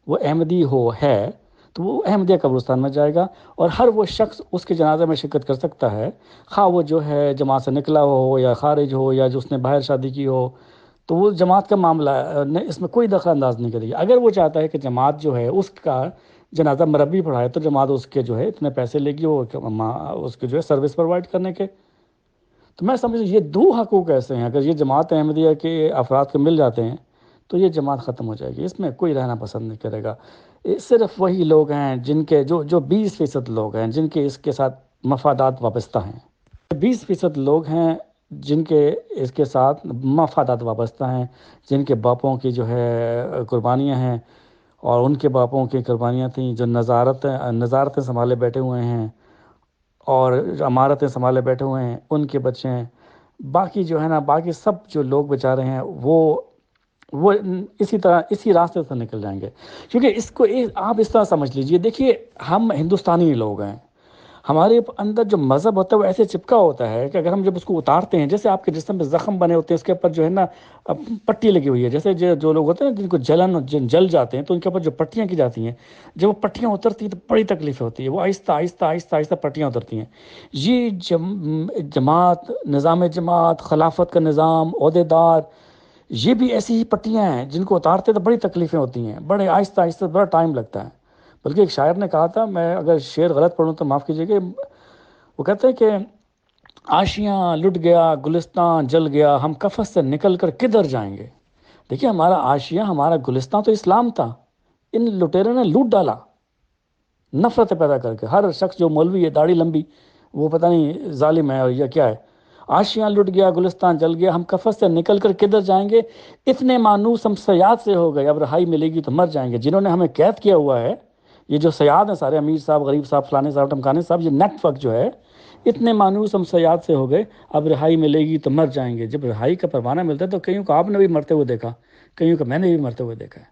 وہ احمدی ہے تو وہ احمدیہ قبرستان میں جائے گا، اور ہر وہ شخص اس کے جنازے میں شرکت کر سکتا ہے، خواہ وہ جو ہے جماعت سے نکلا ہو یا خارج ہو یا جو اس نے باہر شادی کی ہو، تو وہ جماعت کا معاملہ ہے، اس میں کوئی دخل انداز نہیں کرے گی۔ اگر وہ چاہتا ہے کہ جماعت جو ہے اس کا جنازہ مربی پڑھائے تو جماعت اس کے جو ہے اتنے پیسے لے گی وہ اس کے جو ہے سروس پرووائڈ کرنے کے۔ تو میں سمجھوں یہ دو حقوق ایسے ہیں، اگر یہ جماعت احمدیہ کے افراد کو مل جاتے ہیں تو یہ جماعت ختم ہو جائے گی، اس میں کوئی رہنا پسند نہیں کرے گا۔ صرف وہی لوگ ہیں جن کے جو 20% لوگ ہیں جن کے اس کے ساتھ مفادات وابستہ ہیں، 20% لوگ ہیں جن کے اس کے ساتھ مفادات وابستہ ہیں، جن کے باپوں کی جو ہے قربانیاں ہیں اور ان کے باپوں کی قربانیاں تھیں، جو نظارتیں سنبھالے بیٹھے ہوئے ہیں اور جو عمارتیں سنبھالے بیٹھے ہوئے ہیں، ان کے بچے ہیں۔ باقی جو ہے نا، باقی سب جو لوگ بیچارے ہیں وہ اسی طرح اسی راستے سے نکل جائیں گے، کیونکہ اس کو آپ اس طرح سمجھ لیجئے، دیکھیے ہم ہندوستانی لوگ ہیں، ہمارے اندر جو مذہب ہوتا ہے وہ ایسے چپکا ہوتا ہے کہ اگر ہم جب اس کو اتارتے ہیں، جیسے آپ کے جسم میں زخم بنے ہوتے ہیں، اس کے اوپر جو ہے نا پٹی لگی ہوئی ہے، جیسے جو لوگ ہوتے ہیں جن کو جل جاتے ہیں تو ان کے اوپر جو پٹیاں کی جاتی ہیں، جب وہ پٹیاں اترتی ہیں تو بڑی تکلیف ہوتی ہے، وہ آہستہ آہستہ آہستہ آہستہ پٹیاں اترتی ہیں۔ یہ جماعت، نظام جماعت، خلافت کا نظام، عہدیدار، یہ بھی ایسی ہی پٹیاں ہیں جن کو اتارتے تو بڑی تکلیفیں ہوتی ہیں، بڑے آہستہ آہستہ بڑا ٹائم لگتا ہے۔ بلکہ ایک شاعر نے کہا تھا، میں اگر شعر غلط پڑھوں تو معاف کیجیے، کہ وہ کہتے ہیں کہ آشیاں لٹ گیا، گلستان جل گیا، ہم کفس سے نکل کر کدھر جائیں گے۔ دیکھیے، ہمارا آشیاں، ہمارا گلستان تو اسلام تھا، ان لٹیروں نے لوٹ ڈالا نفرت پیدا کر کے۔ ہر شخص جو مولوی ہے داڑھی لمبی، وہ پتہ نہیں ظالم ہے یا کیا ہے۔ آشیاں لٹ گیا، گلستان جل گیا، ہم کفس سے نکل کر کدھر جائیں گے، اتنے مانوس ہم سیاد سے ہو گئے، اب رہائی ملے گی تو مر جائیں گے۔ جنہوں نے ہمیں قید کیا ہوا ہے، یہ جو سیاد ہیں سارے، امیر صاحب، غریب صاحب، فلانے صاحب، ٹمکانے صاحب، یہ نیٹ ورک جو ہے، اتنے مانوس ہم سیاد سے ہو گئے، اب رہائی ملے گی تو مر جائیں گے۔ جب رہائی کا پروانہ ملتا ہے تو کئیوں کو آپ نے بھی مرتے ہوئے دیکھا، کئیوں کو میں نے بھی مرتے ہوئے دیکھا ہے۔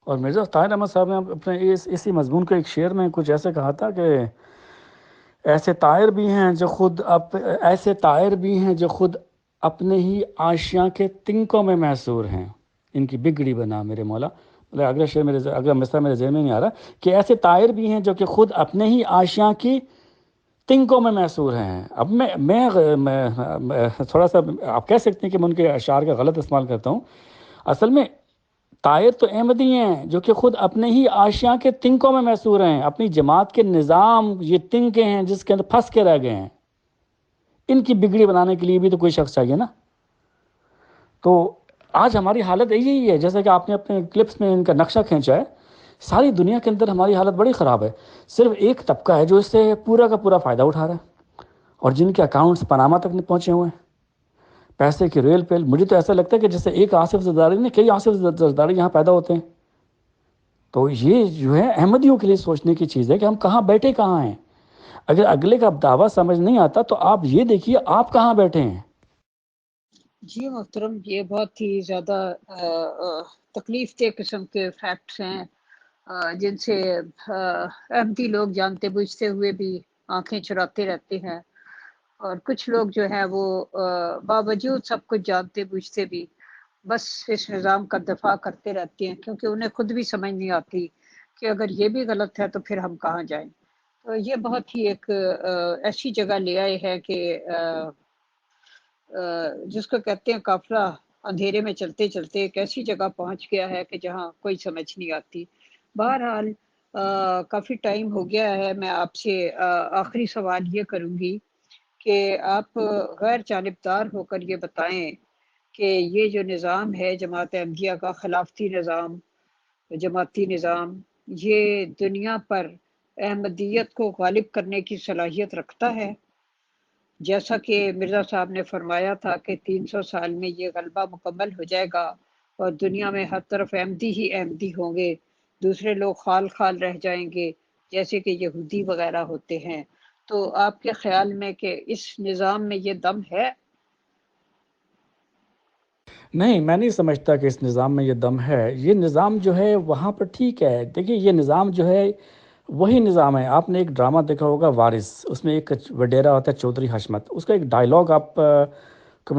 اور مرزا طاہر احمد صاحب نے اپنے اسی مضمون کے ایک شعر میں کچھ ایسے کہا تھا کہ ایسے طائر بھی ہیں جو خود اپنے ہی آشیاں کے تنکوں میں محصور ہیں، ان کی بگڑی بنا میرے مولا۔ اگلا شعر اگلا مصرع میرے ذہن میں نہیں آ رہا، کہ ایسے طائر بھی ہیں جو کہ خود اپنے ہی آشیاں کی تنکوں میں محصور ہیں۔ اب میں تھوڑا سا آپ کہہ سکتے ہیں کہ میں ان کے اشعار کا غلط استعمال کرتا ہوں۔ اصل میں طائر تو احمدی ہیں جو کہ خود اپنے ہی آشیاں کے تنکوں میں محصور ہیں، اپنی جماعت کے نظام یہ تنکے ہیں جس کے اندر پھنس کے رہ گئے ہیں۔ ان کی بگڑی بنانے کے لیے بھی تو کوئی شخص چاہیے نا۔ تو آج ہماری حالت یہی ہے، جیسا کہ آپ نے اپنے کلپس میں ان کا نقشہ کھینچا ہے، ساری دنیا کے اندر ہماری حالت بڑی خراب ہے۔ صرف ایک طبقہ ہے جو اس سے پورا کا پورا فائدہ اٹھا رہا ہے، اور جن کے اکاؤنٹس پاناما تک نہیں پہنچے ہوئے ہیں، پیسے کی ریل پیل۔ مجھے تو ایسا لگتا ہے کہ جیسے ایک آصف زرداری نے کئی آصف زرداری یہاں پیدا ہوتے ہیں۔ تو یہ جو ہے احمدیوں کے لیے سوچنے کی چیز ہے کہ ہم کہاں بیٹھے کہاں ہیں۔ اگر اگلے کا دعویٰ سمجھ نہیں آتا تو آپ یہ دیکھیے آپ کہاں بیٹھے ہیں۔ جی محترم، یہ بہت ہی زیادہ تکلیف دہ قسم کے فیکٹس ہیں جن سے احمدی لوگ جانتے بوجھتے ہوئے بھی آنکھیں چراتے رہتے ہیں، اور کچھ لوگ جو ہیں وہ باوجود سب کچھ جانتے بوجھتے بھی بس اس نظام کا دفاع کرتے رہتے ہیں، کیونکہ انہیں خود بھی سمجھ نہیں آتی کہ اگر یہ بھی غلط ہے تو پھر ہم کہاں جائیں۔ تو یہ بہت ہی ایک ایسی جگہ لے آئے ہے کہ جس کو کہتے ہیں قافلہ اندھیرے میں چلتے چلتے ایک ایسی جگہ پہنچ گیا ہے کہ جہاں کوئی سمجھ نہیں آتی۔ بہرحال کافی ٹائم ہو گیا ہے، میں آپ سے آخری سوال یہ کروں گی کہ آپ غیر جانبدار ہو کر یہ بتائیں کہ یہ جو نظام ہے جماعت احمدیہ کا، خلافتی نظام، جماعتی نظام، یہ دنیا پر احمدیت کو غالب کرنے کی صلاحیت رکھتا ہے؟ جیسا کہ مرزا صاحب نے فرمایا تھا کہ 300 سال میں یہ غلبہ مکمل ہو جائے گا اور دنیا میں ہر طرف احمدی ہی احمدی ہوں گے، دوسرے لوگ خال خال رہ جائیں گے جیسے کہ یہودی وغیرہ ہوتے ہیں۔ تو آپ کے خیال میں کہ اس نظام میں یہ دم ہے؟ نہیں، میں نہیں سمجھتا کہ اس نظام میں یہ دم ہے۔ یہ نظام جو ہے وہاں پر ٹھیک ہے۔ دیکھیے، یہ نظام جو ہے وہی نظام ہے۔ آپ نے ایک ڈرامہ دیکھا ہوگا وارث، اس میں ایک وڈیرا ہوتا ہے چودھری حشمت، اس کا ایک ڈائلاگ آپ کو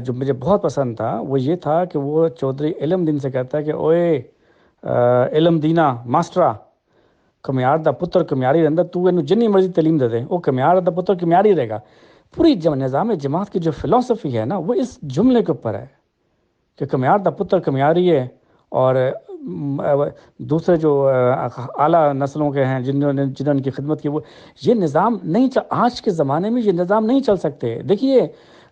جو مجھے بہت پسند تھا وہ یہ تھا کہ وہ چودھری علم دین سے کہتا ہے کہ اوئے علم دینا ماسٹرا، کمیار دا پتر کمیاری رہندا، تو اینو جنی مرضی تعلیم دے دے، وہ کمیار دا پتر کمیاری رہے گا۔ پوری نظام جماعت کی جو فلسفی ہے نا وہ اس جملے کے اوپر ہے کہ کمیار دا پتر کمیاری ہے، اور دوسرے جو اعلیٰ نسلوں کے ہیں جنہوں نے کی خدمت کی، وہ یہ نظام نہیں آج کے زمانے میں یہ نظام نہیں چل سکتے۔ دیکھیے،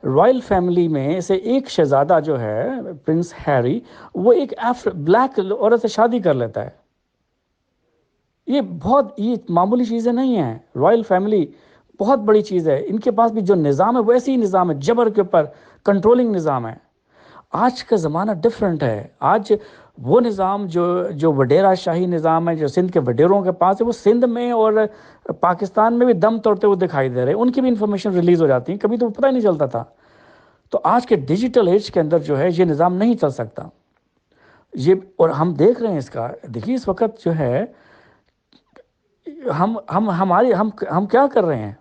رائل فیملی میں سے ایک شہزادہ جو ہے پرنس ہیری، وہ ایک بلیک عورت سے شادی کر لیتا ہے۔ یہ معمولی چیزیں نہیں ہیں۔ رائل فیملی بہت بڑی چیز ہے، ان کے پاس بھی جو نظام ہے ویسے ہی نظام ہے، جبر کے اوپر کنٹرولنگ نظام ہے۔ آج کا زمانہ ڈیفرنٹ ہے۔ آج وہ نظام جو وڈیرا شاہی نظام ہے، جو سندھ کے وڈیروں کے پاس ہے، وہ سندھ میں اور پاکستان میں بھی دم توڑتے ہوئے دکھائی دے رہے ہیں۔ ان کی بھی انفارمیشن ریلیز ہو جاتی ہیں، کبھی تو پتہ ہی نہیں چلتا تھا۔ تو آج کے ڈیجیٹل ایج کے اندر جو ہے یہ نظام نہیں چل سکتا۔ اور ہم دیکھ رہے ہیں اس کا، دیکھیے اس وقت جو ہے ہم کیا کر رہے ہیں؟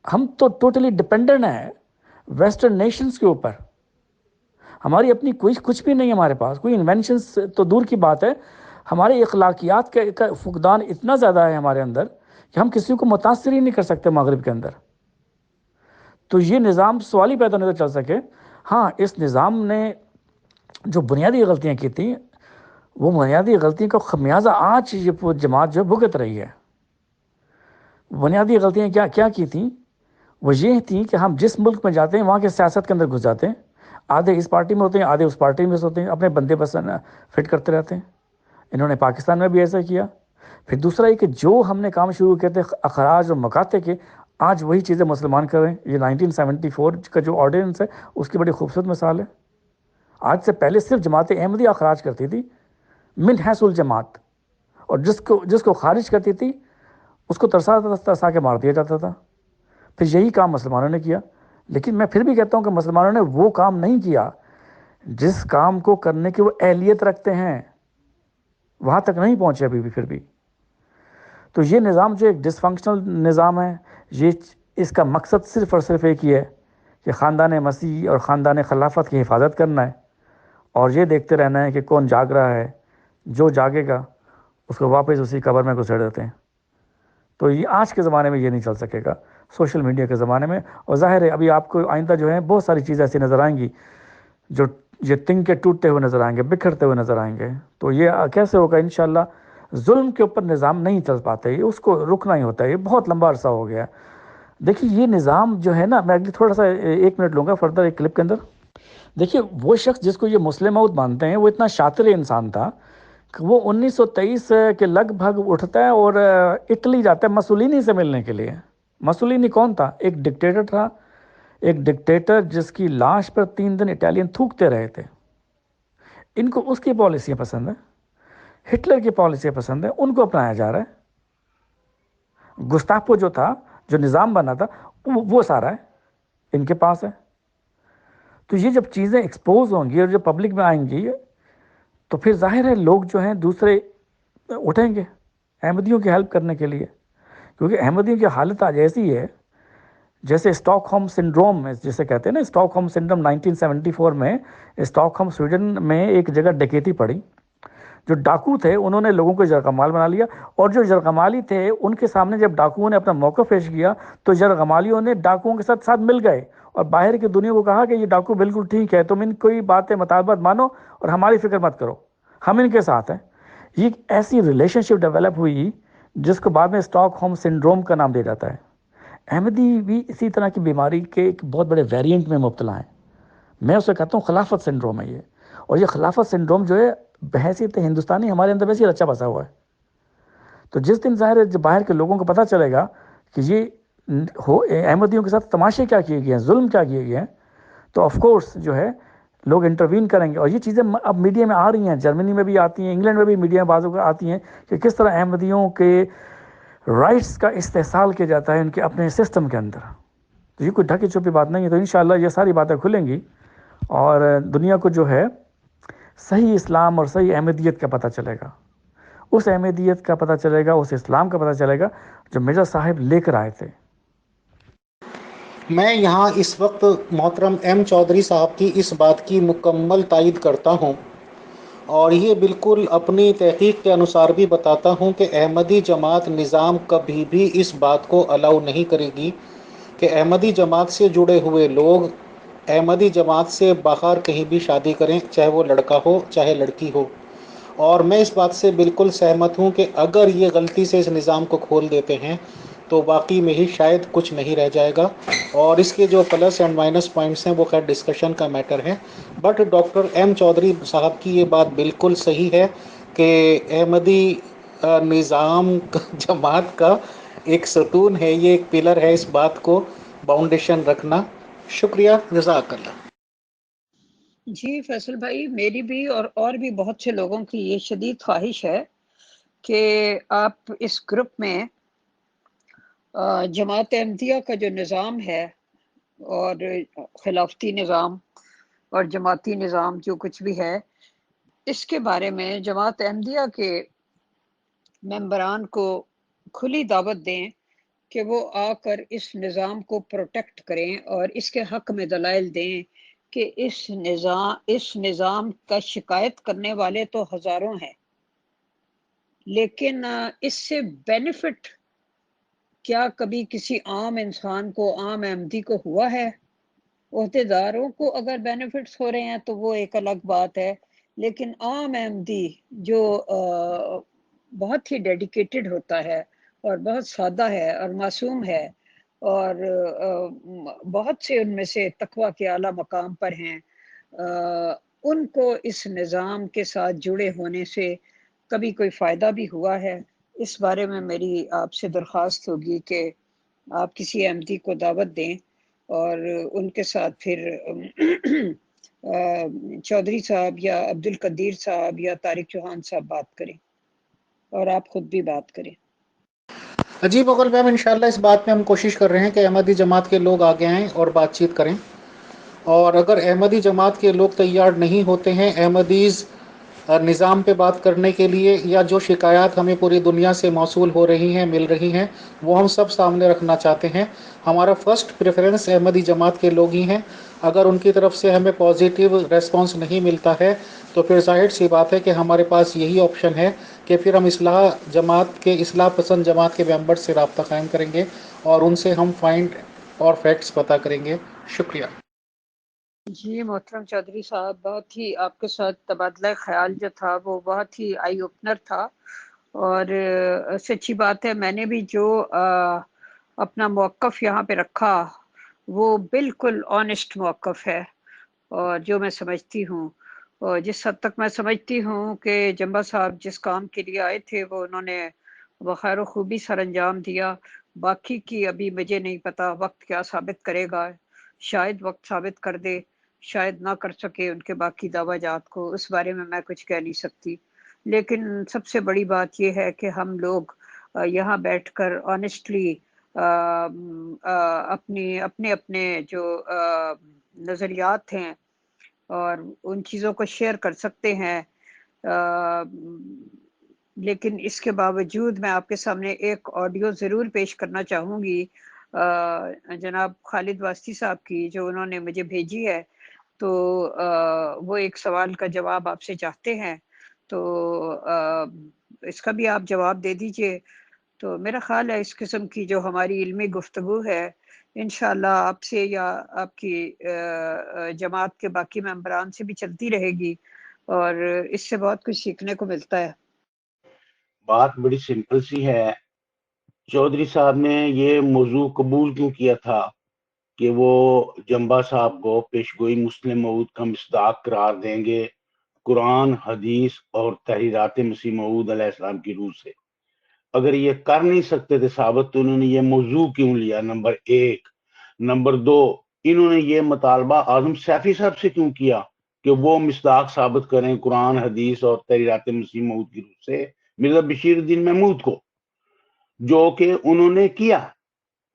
ہم تو ٹوٹلی ڈپینڈنٹ ہیں ویسٹرن نیشنز کے اوپر. ہماری اپنی کچھ بھی نہیں ہے ہمارے پاس، کوئی انوینشنز تو دور کی بات ہے. ہمارے اخلاقیات کا فقدان اتنا زیادہ ہے ہمارے اندر کہ ہم کسی کو متاثر ہی نہیں کر سکتے مغرب کے اندر. تو یہ نظام سوال ہی پیدا نہیں چل سکے. ہاں، اس نظام نے جو بنیادی غلطیاں کی تھیں، وہ بنیادی غلطیوں کا خمیازہ آج یہ جماعت جو بھگت رہی ہے. بنیادی غلطیاں کیا کی تھیں؟ وہ یہ تھیں کہ ہم جس ملک میں جاتے ہیں وہاں کے سیاست کے اندر گھس جاتے ہیں، آدھے اس پارٹی میں ہوتے ہیں، آدھے اس پارٹی میں ہوتے ہیں، اپنے بندے بس فٹ کرتے رہتے ہیں. انہوں نے پاکستان میں بھی ایسا کیا. پھر دوسرا یہ کہ جو ہم نے کام شروع کیے تھے اخراج اور مکاتے کے، آج وہی چیزیں مسلمان کر رہے ہیں. یہ 1974 کا جو آرڈیننس ہے اس کی بڑی خوبصورت مثال ہے. آج سے پہلے صرف جماعت احمدیہ اخراج کرتی تھی من حیث الجماعت، اور جس کو خارج کرتی تھی اس کو ترسا کے مار دیا جاتا تھا. پھر یہی کام مسلمانوں نے کیا. لیکن میں پھر بھی کہتا ہوں کہ مسلمانوں نے وہ کام نہیں کیا جس کام کو کرنے کی وہ اہلیت رکھتے ہیں، وہاں تک نہیں پہنچے ابھی بھی. پھر بھی تو یہ نظام جو ایک ڈس فنکشنل نظام ہے، اس کا مقصد صرف اور صرف ایک ہی ہے کہ خاندان مسیح اور خاندان خلافت کی حفاظت کرنا ہے، اور یہ دیکھتے رہنا ہے کہ کون جاگ رہا ہے. جو جاگے گا اس کو واپس اسی قبر میں گھسیڑ دیتے ہیں. تو یہ آج کے زمانے میں یہ نہیں چل سکے گا، سوشل میڈیا کے زمانے میں. اور ظاہر ہے ابھی آپ کو آئندہ جو ہے بہت ساری چیزیں ایسی نظر آئیں گی جو یہ تنگ کے ٹوٹتے ہوئے نظر آئیں گے، بکھرتے ہوئے نظر آئیں گے. تو یہ کیسے ہوگا؟ انشاءاللہ ظلم کے اوپر نظام نہیں چل پاتے، اس کو رکنا ہی ہوتا ہے. یہ بہت لمبا عرصہ ہو گیا. دیکھیے یہ نظام جو ہے نا، میں اگلی تھوڑا سا 1 منٹ لوں گا فردر ایک کلپ کے اندر. دیکھیے وہ شخص جس کو یہ مسلم موعود مانتے ہیں، وہ اتنا شاطر انسان تھا کہ وہ 1923 کے لگ بھگ اٹھتا ہے اور اٹلی جاتا ہے مسولینی سے ملنے کے لیے. مسولینی کون تھا؟ ایک ڈکٹیٹر تھا. ایک ڈکٹیٹر جس کی لاش پر 3 دن اٹالین تھوکتے رہے تھے. ان کو اس کی پالیسیاں پسند ہیں، ہٹلر کی پالیسیاں پسند ہیں، ان کو اپنایا جا رہا ہے. گستاپو جو تھا، جو نظام بنا تھا، وہ سارا ہے ان کے پاس ہے. تو یہ جب چیزیں ایکسپوز ہوں گی اور جب پبلک میں آئیں گی تو پھر ظاہر ہے لوگ جو ہیں دوسرے اٹھیں گے احمدیوں کی ہیلپ کرنے کے لیے. کیونکہ احمدیوں کی حالت آج ایسی ہے جیسے اسٹاک ہوم سنڈروم میں جسے کہتے ہیں نا، اسٹاک ہوم سنڈروم 1974 میں اسٹاک ہوم سویڈن میں ایک جگہ ڈکیتی پڑی. جو ڈاکو تھے انہوں نے لوگوں کو یرغمال بنا لیا، اور جو یرغمالی تھے ان کے سامنے جب ڈاکوؤں نے اپنا موقع پیش کیا تو یرغمالیوں نے ڈاکوؤں کے ساتھ مل گئے اور باہر کی دنیا کو کہا کہ یہ ڈاکو بالکل ٹھیک ہے، تم ان کوئی باتیں مطالبات مانو اور ہماری فکر مت کرو، ہم ان کے ساتھ ہیں. یہ ایک ایسی ریلیشن شپ ڈیولپ ہوئی جس کو بعد میں اسٹاک ہوم سنڈروم کا نام دیا جاتا ہے. احمدی بھی اسی طرح کی بیماری کے ایک بہت بڑے ویریئنٹ میں مبتلا ہیں. میں اسے کہتا ہوں خلافت سنڈروم ہے یہ. اور یہ خلافت سنڈروم جو ہے بحیثیت ہندوستانی ہمارے اندر ویسے ہی رچا بسا ہوا ہے. تو جس دن ظاہر ہے جب باہر کے لوگوں کو پتہ چلے گا کہ یہ احمدیوں کے ساتھ تماشے کیا کیے گئے ہیں، ظلم کیا کیے گئے ہیں، تو آف کورس جو ہے لوگ انٹروین کریں گے. اور یہ چیزیں اب میڈیا میں آ رہی ہیں، جرمنی میں بھی آتی ہیں، انگلینڈ میں بھی میڈیا میں بعضوں کو آتی ہیں کہ کس طرح احمدیوں کے رائٹس کا استحصال کیا جاتا ہے ان کے اپنے سسٹم کے اندر. تو یہ کوئی ڈھکی چھپی بات نہیں ہے. تو انشاءاللہ یہ ساری باتیں کھلیں گی اور دنیا کو جو ہے صحیح اسلام اور صحیح احمدیت کا پتہ چلے گا. اس احمدیت کا پتہ چلے گا، اس اسلام کا پتہ چلے گا جو مرزا صاحب لے کر آئے تھے. میں یہاں اس وقت محترم ایم چودھری صاحب کی اس بات کی مکمل تائید کرتا ہوں، اور یہ بالکل اپنی تحقیق کے انوسار بھی بتاتا ہوں کہ احمدی جماعت نظام کبھی بھی اس بات کو الاؤ نہیں کرے گی کہ احمدی جماعت سے جڑے ہوئے لوگ احمدی جماعت سے باہر کہیں بھی شادی کریں، چاہے وہ لڑکا ہو چاہے لڑکی ہو. اور میں اس بات سے بالکل سہمت ہوں کہ اگر یہ غلطی سے اس نظام کو کھول دیتے ہیں تو باقی میں ہی شاید کچھ نہیں رہ جائے گا. اور اس کے جو پلس اینڈ مائنس پوائنٹس ہیں وہ خیر ڈسکشن کا میٹر ہے. بٹ ڈاکٹر ایم چودھری صاحب کی یہ بات بالکل صحیح ہے کہ احمدی نظام جماعت کا ایک ستون ہے، یہ ایک پلر ہے، اس بات کو باؤنڈیشن رکھنا. شکریہ، جزاک اللہ. جی فیصل بھائی، میری بھی اور بھی بہت سے لوگوں کی یہ شدید خواہش ہے کہ آپ اس گروپ میں جماعت احمدیہ کا جو نظام ہے اور خلافتی نظام اور جماعتی نظام جو کچھ بھی ہے، اس کے بارے میں جماعت احمدیہ کے ممبران کو کھلی دعوت دیں کہ وہ آ کر اس نظام کو پروٹیکٹ کریں اور اس کے حق میں دلائل دیں کہ اس نظام کا شکایت کرنے والے تو ہزاروں ہیں، لیکن اس سے بینیفٹ کیا کبھی کسی عام انسان کو، عام احمدی کو ہوا ہے؟ عہدیداروں کو اگر بینیفٹس ہو رہے ہیں تو وہ ایک الگ بات ہے، لیکن عام احمدی جو بہت ہی ڈیڈیکیٹڈ ہوتا ہے اور بہت سادہ ہے اور معصوم ہے اور بہت سے ان میں سے تقویٰ کے اعلیٰ مقام پر ہیں، ان کو اس نظام کے ساتھ جڑے ہونے سے کبھی کوئی فائدہ بھی ہوا ہے؟ اس بارے میں میری آپ سے درخواست ہوگی کہ آپ کسی احمدی کو دعوت دیں اور ان کے ساتھ پھر چودھری صاحب یا عبد القدیر صاحب یا طارق چوہان صاحب بات کریں اور آپ خود بھی بات کریں۔ جی بغل میم، انشاءاللہ اس بات میں ہم کوشش کر رہے ہیں کہ احمدی جماعت کے لوگ آگے آئیں اور بات چیت کریں، اور اگر احمدی جماعت کے لوگ تیار نہیں ہوتے ہیں احمدیز نظام پہ بات کرنے کے لیے، یا جو شکایات ہمیں پوری دنیا سے موصول ہو رہی ہیں، مل رہی ہیں، وہ ہم سب سامنے رکھنا چاہتے ہیں، ہمارا فرسٹ پریفرنس احمدی جماعت کے لوگ ہی ہیں۔ اگر ان کی طرف سے ہمیں پازیٹیو ریسپانس نہیں ملتا ہے تو پھر ظاہر سی بات ہے کہ ہمارے پاس یہی آپشن ہے کہ پھر ہم اصلاح پسند جماعت کے ممبر سے رابطہ قائم کریں گے اور ان سے ہم فائنڈ اور فیکٹس پتہ کریں گے۔ شکریہ۔ جی محترم چودھری صاحب، بہت ہی آپ کے ساتھ تبادلہ خیال جو تھا وہ بہت ہی آئی اوپنر تھا، اور سچی بات ہے میں نے بھی جو اپنا موقف یہاں پہ رکھا وہ بالکل آنیسٹ موقف ہے، اور جو میں سمجھتی ہوں اور جس حد تک میں سمجھتی ہوں کہ جمبا صاحب جس کام کے لیے آئے تھے وہ انہوں نے بخیر و خوبی سر انجام دیا۔ باقی کی ابھی مجھے نہیں پتا وقت کیا ثابت کرے گا، شاید وقت ثابت کر دے، شاید نہ کر سکے ان کے باقی دعویٰ جات کو، اس بارے میں میں کچھ کہہ نہیں سکتی، لیکن سب سے بڑی بات یہ ہے کہ ہم لوگ یہاں بیٹھ کر آنیسٹلی اپنے اپنے جو نظریات ہیں اور ان چیزوں کو شیئر کر سکتے ہیں، لیکن اس کے باوجود میں آپ کے سامنے ایک آڈیو ضرور پیش کرنا چاہوں گی جناب خالد واسطی صاحب کی، جو انہوں نے مجھے بھیجی ہے، تو وہ ایک سوال کا جواب آپ سے چاہتے ہیں، تو اس کا بھی آپ جواب دے دیجئے۔ تو میرا خیال ہے اس قسم کی جو ہماری علمی گفتگو ہے انشاءاللہ آپ سے یا آپ کی جماعت کے باقی ممبران سے بھی چلتی رہے گی، اور اس سے بہت کچھ سیکھنے کو ملتا ہے۔ بات بڑی سمپل سی ہے، چودھری صاحب نے یہ موضوع قبول کیوں کیا تھا کہ وہ جمبا صاحب کو پیشگوئی مسلم موعود کا مصداق قرار دیں گے قرآن، حدیث اور تحریرات مسیح موعود علیہ السلام کی روح سے؟ اگر یہ کر نہیں سکتے تھے ثابت تو انہوں نے یہ موضوع کیوں لیا؟ نمبر ایک۔ نمبر دو، انہوں نے یہ مطالبہ اعظم سیفی صاحب سے کیوں کیا کہ وہ مصداق ثابت کریں قرآن، حدیث اور تحریرات مسیح موعود کی روح سے مرزا بشیر الدین محمود کو، جو کہ انہوں نے کیا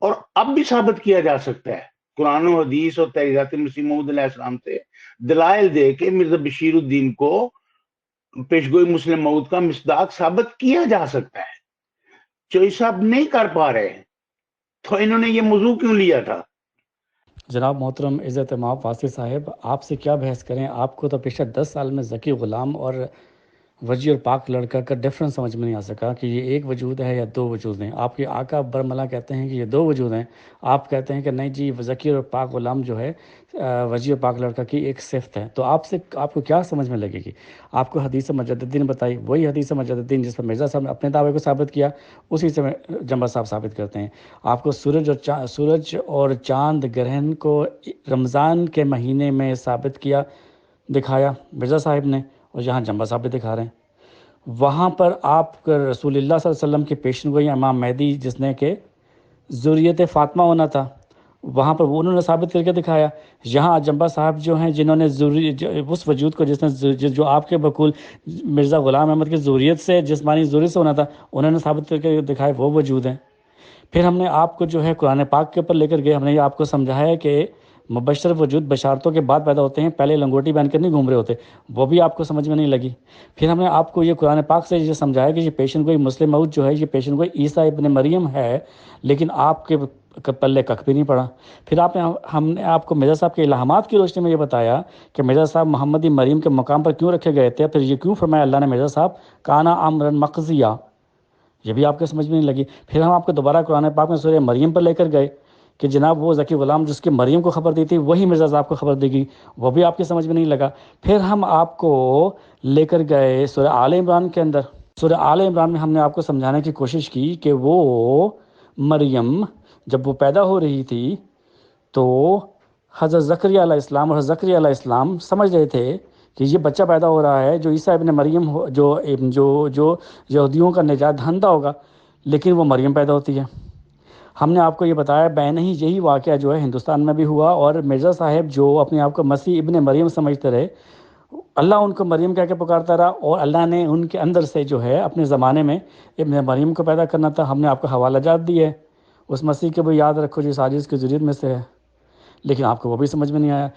اور اب بھی ثابت کیا جا سکتا ہے قرآن و حدیث اور تحریرات مسیح موعود علیہ السلام سے دلائل دے کے مرزا بشیر الدین کو پیشگوئی مسلم موعود کا مصداق ثابت کیا جا سکتا ہے۔ چوئی صاحب نہیں کر پا رہے تو انہوں نے یہ موضوع کیوں لیا تھا؟ جناب محترم عزت مآب واسطی صاحب، آپ سے کیا بحث کریں، آپ کو تو پچھلے 10 سال میں ذکی غلام اور وجی اور پاک لڑکا کا ڈفرنس سمجھ میں نہیں آ سکا کہ یہ ایک وجود ہے یا دو وجود ہیں۔ آپ کے آقا برملا کہتے ہیں کہ یہ دو وجود ہیں، آپ کہتے ہیں کہ نہیں جی ذکی اور پاک غلام جو ہے وجی اور پاک لڑکا کی ایک صفت ہے۔ تو آپ کو کیا سمجھ میں لگے گی؟ آپ کو حدیث مجددین بتائی، وہی حدیث مجددین جس پر مرزا صاحب نے اپنے دعوے کو ثابت کیا اسی سے جمبا صاحب ثابت کرتے ہیں۔ آپ کو سورج اور چاند گرہن کو رمضان کے مہینے میں ثابت کیا، دکھایا مرزا صاحب نے، اور یہاں جمبا صاحب بھی دکھا رہے ہیں۔ وہاں پر آپ رسول اللہ صلی اللہ علیہ وسلم کی پیشن گوئی امام مہدی جس نے کہ ذریت فاطمہ ہونا تھا، وہاں پر وہ انہوں نے ثابت کر کے دکھایا۔ یہاں جمبا صاحب جو ہیں جنہوں نے اس وجود کو جس نے جو آپ کے بقول مرزا غلام احمد کی ذریت سے جسمانی ذریت سے ہونا تھا، انہوں نے ثابت کر کے دکھایا وہ وجود ہیں۔ پھر ہم نے آپ کو جو ہے قرآن پاک کے اوپر لے کر گئے، ہم نے آپ کو سمجھایا کہ مبشر وجود بشارتوں کے بعد پیدا ہوتے ہیں، پہلے لنگوٹی پہن کر نہیں گھوم رہے ہوتے، وہ بھی آپ کو سمجھ میں نہیں لگی۔ پھر ہم نے آپ کو یہ قرآن پاک سے یہ سمجھایا کہ یہ پیشن گوئی مسلم موعود جو ہے، یہ پیشن گوئی عیسیٰ ابن مریم ہے، لیکن آپ کے پلے ککھ بھی نہیں پڑا۔ پھر ہم نے آپ کو مرزا صاحب کے الہامات کی روشنی میں یہ بتایا کہ مرزا صاحب محمدی مریم کے مقام پر کیوں رکھے گئے تھے، پھر یہ کیوں فرمایا اللہ نے مرزا صاحب کانا امرن مقضیہ، یہ بھی آپ کے سمجھ میں نہیں لگی۔ پھر ہم آپ کو دوبارہ قرآن پاک میں سورہ مریم پر لے کر گئے کہ جناب وہ ذکی غلام جس کی مریم کو خبر دی تھی وہی مرزا صاحب کو خبر دے گی، وہ بھی آپ کی سمجھ میں نہیں لگا۔ پھر ہم آپ کو لے کر گئے سورہ آل عمران کے اندر۔ سورہ آل عمران میں ہم نے آپ کو سمجھانے کی کوشش کی کہ وہ مریم جب وہ پیدا ہو رہی تھی تو حضرت زکریا علیہ السلام اور حضرت زکریا علیہ السلام سمجھ رہے تھے کہ یہ بچہ پیدا ہو رہا ہے جو عیسیٰ ابن مریم جو یہودیوں کا نجات دہندہ ہوگا، لیکن وہ مریم پیدا ہوتی ہے۔ ہم نے آپ کو یہ بتایا بین ہی یہی واقعہ جو ہے ہندوستان میں بھی ہوا، اور مرزا صاحب جو اپنے آپ کو مسیح ابن مریم سمجھتے رہے، اللہ ان کو مریم کہہ کے پکارتا رہا، اور اللہ نے ان کے اندر سے جو ہے اپنے زمانے میں ابن مریم کو پیدا کرنا تھا۔ ہم نے آپ کو حوالہ جات دی ہے اس مسیح کے، وہ یاد رکھو جس عاجز کی ذریت میں سے ہے، لیکن آپ کو وہ بھی سمجھ میں نہیں آیا۔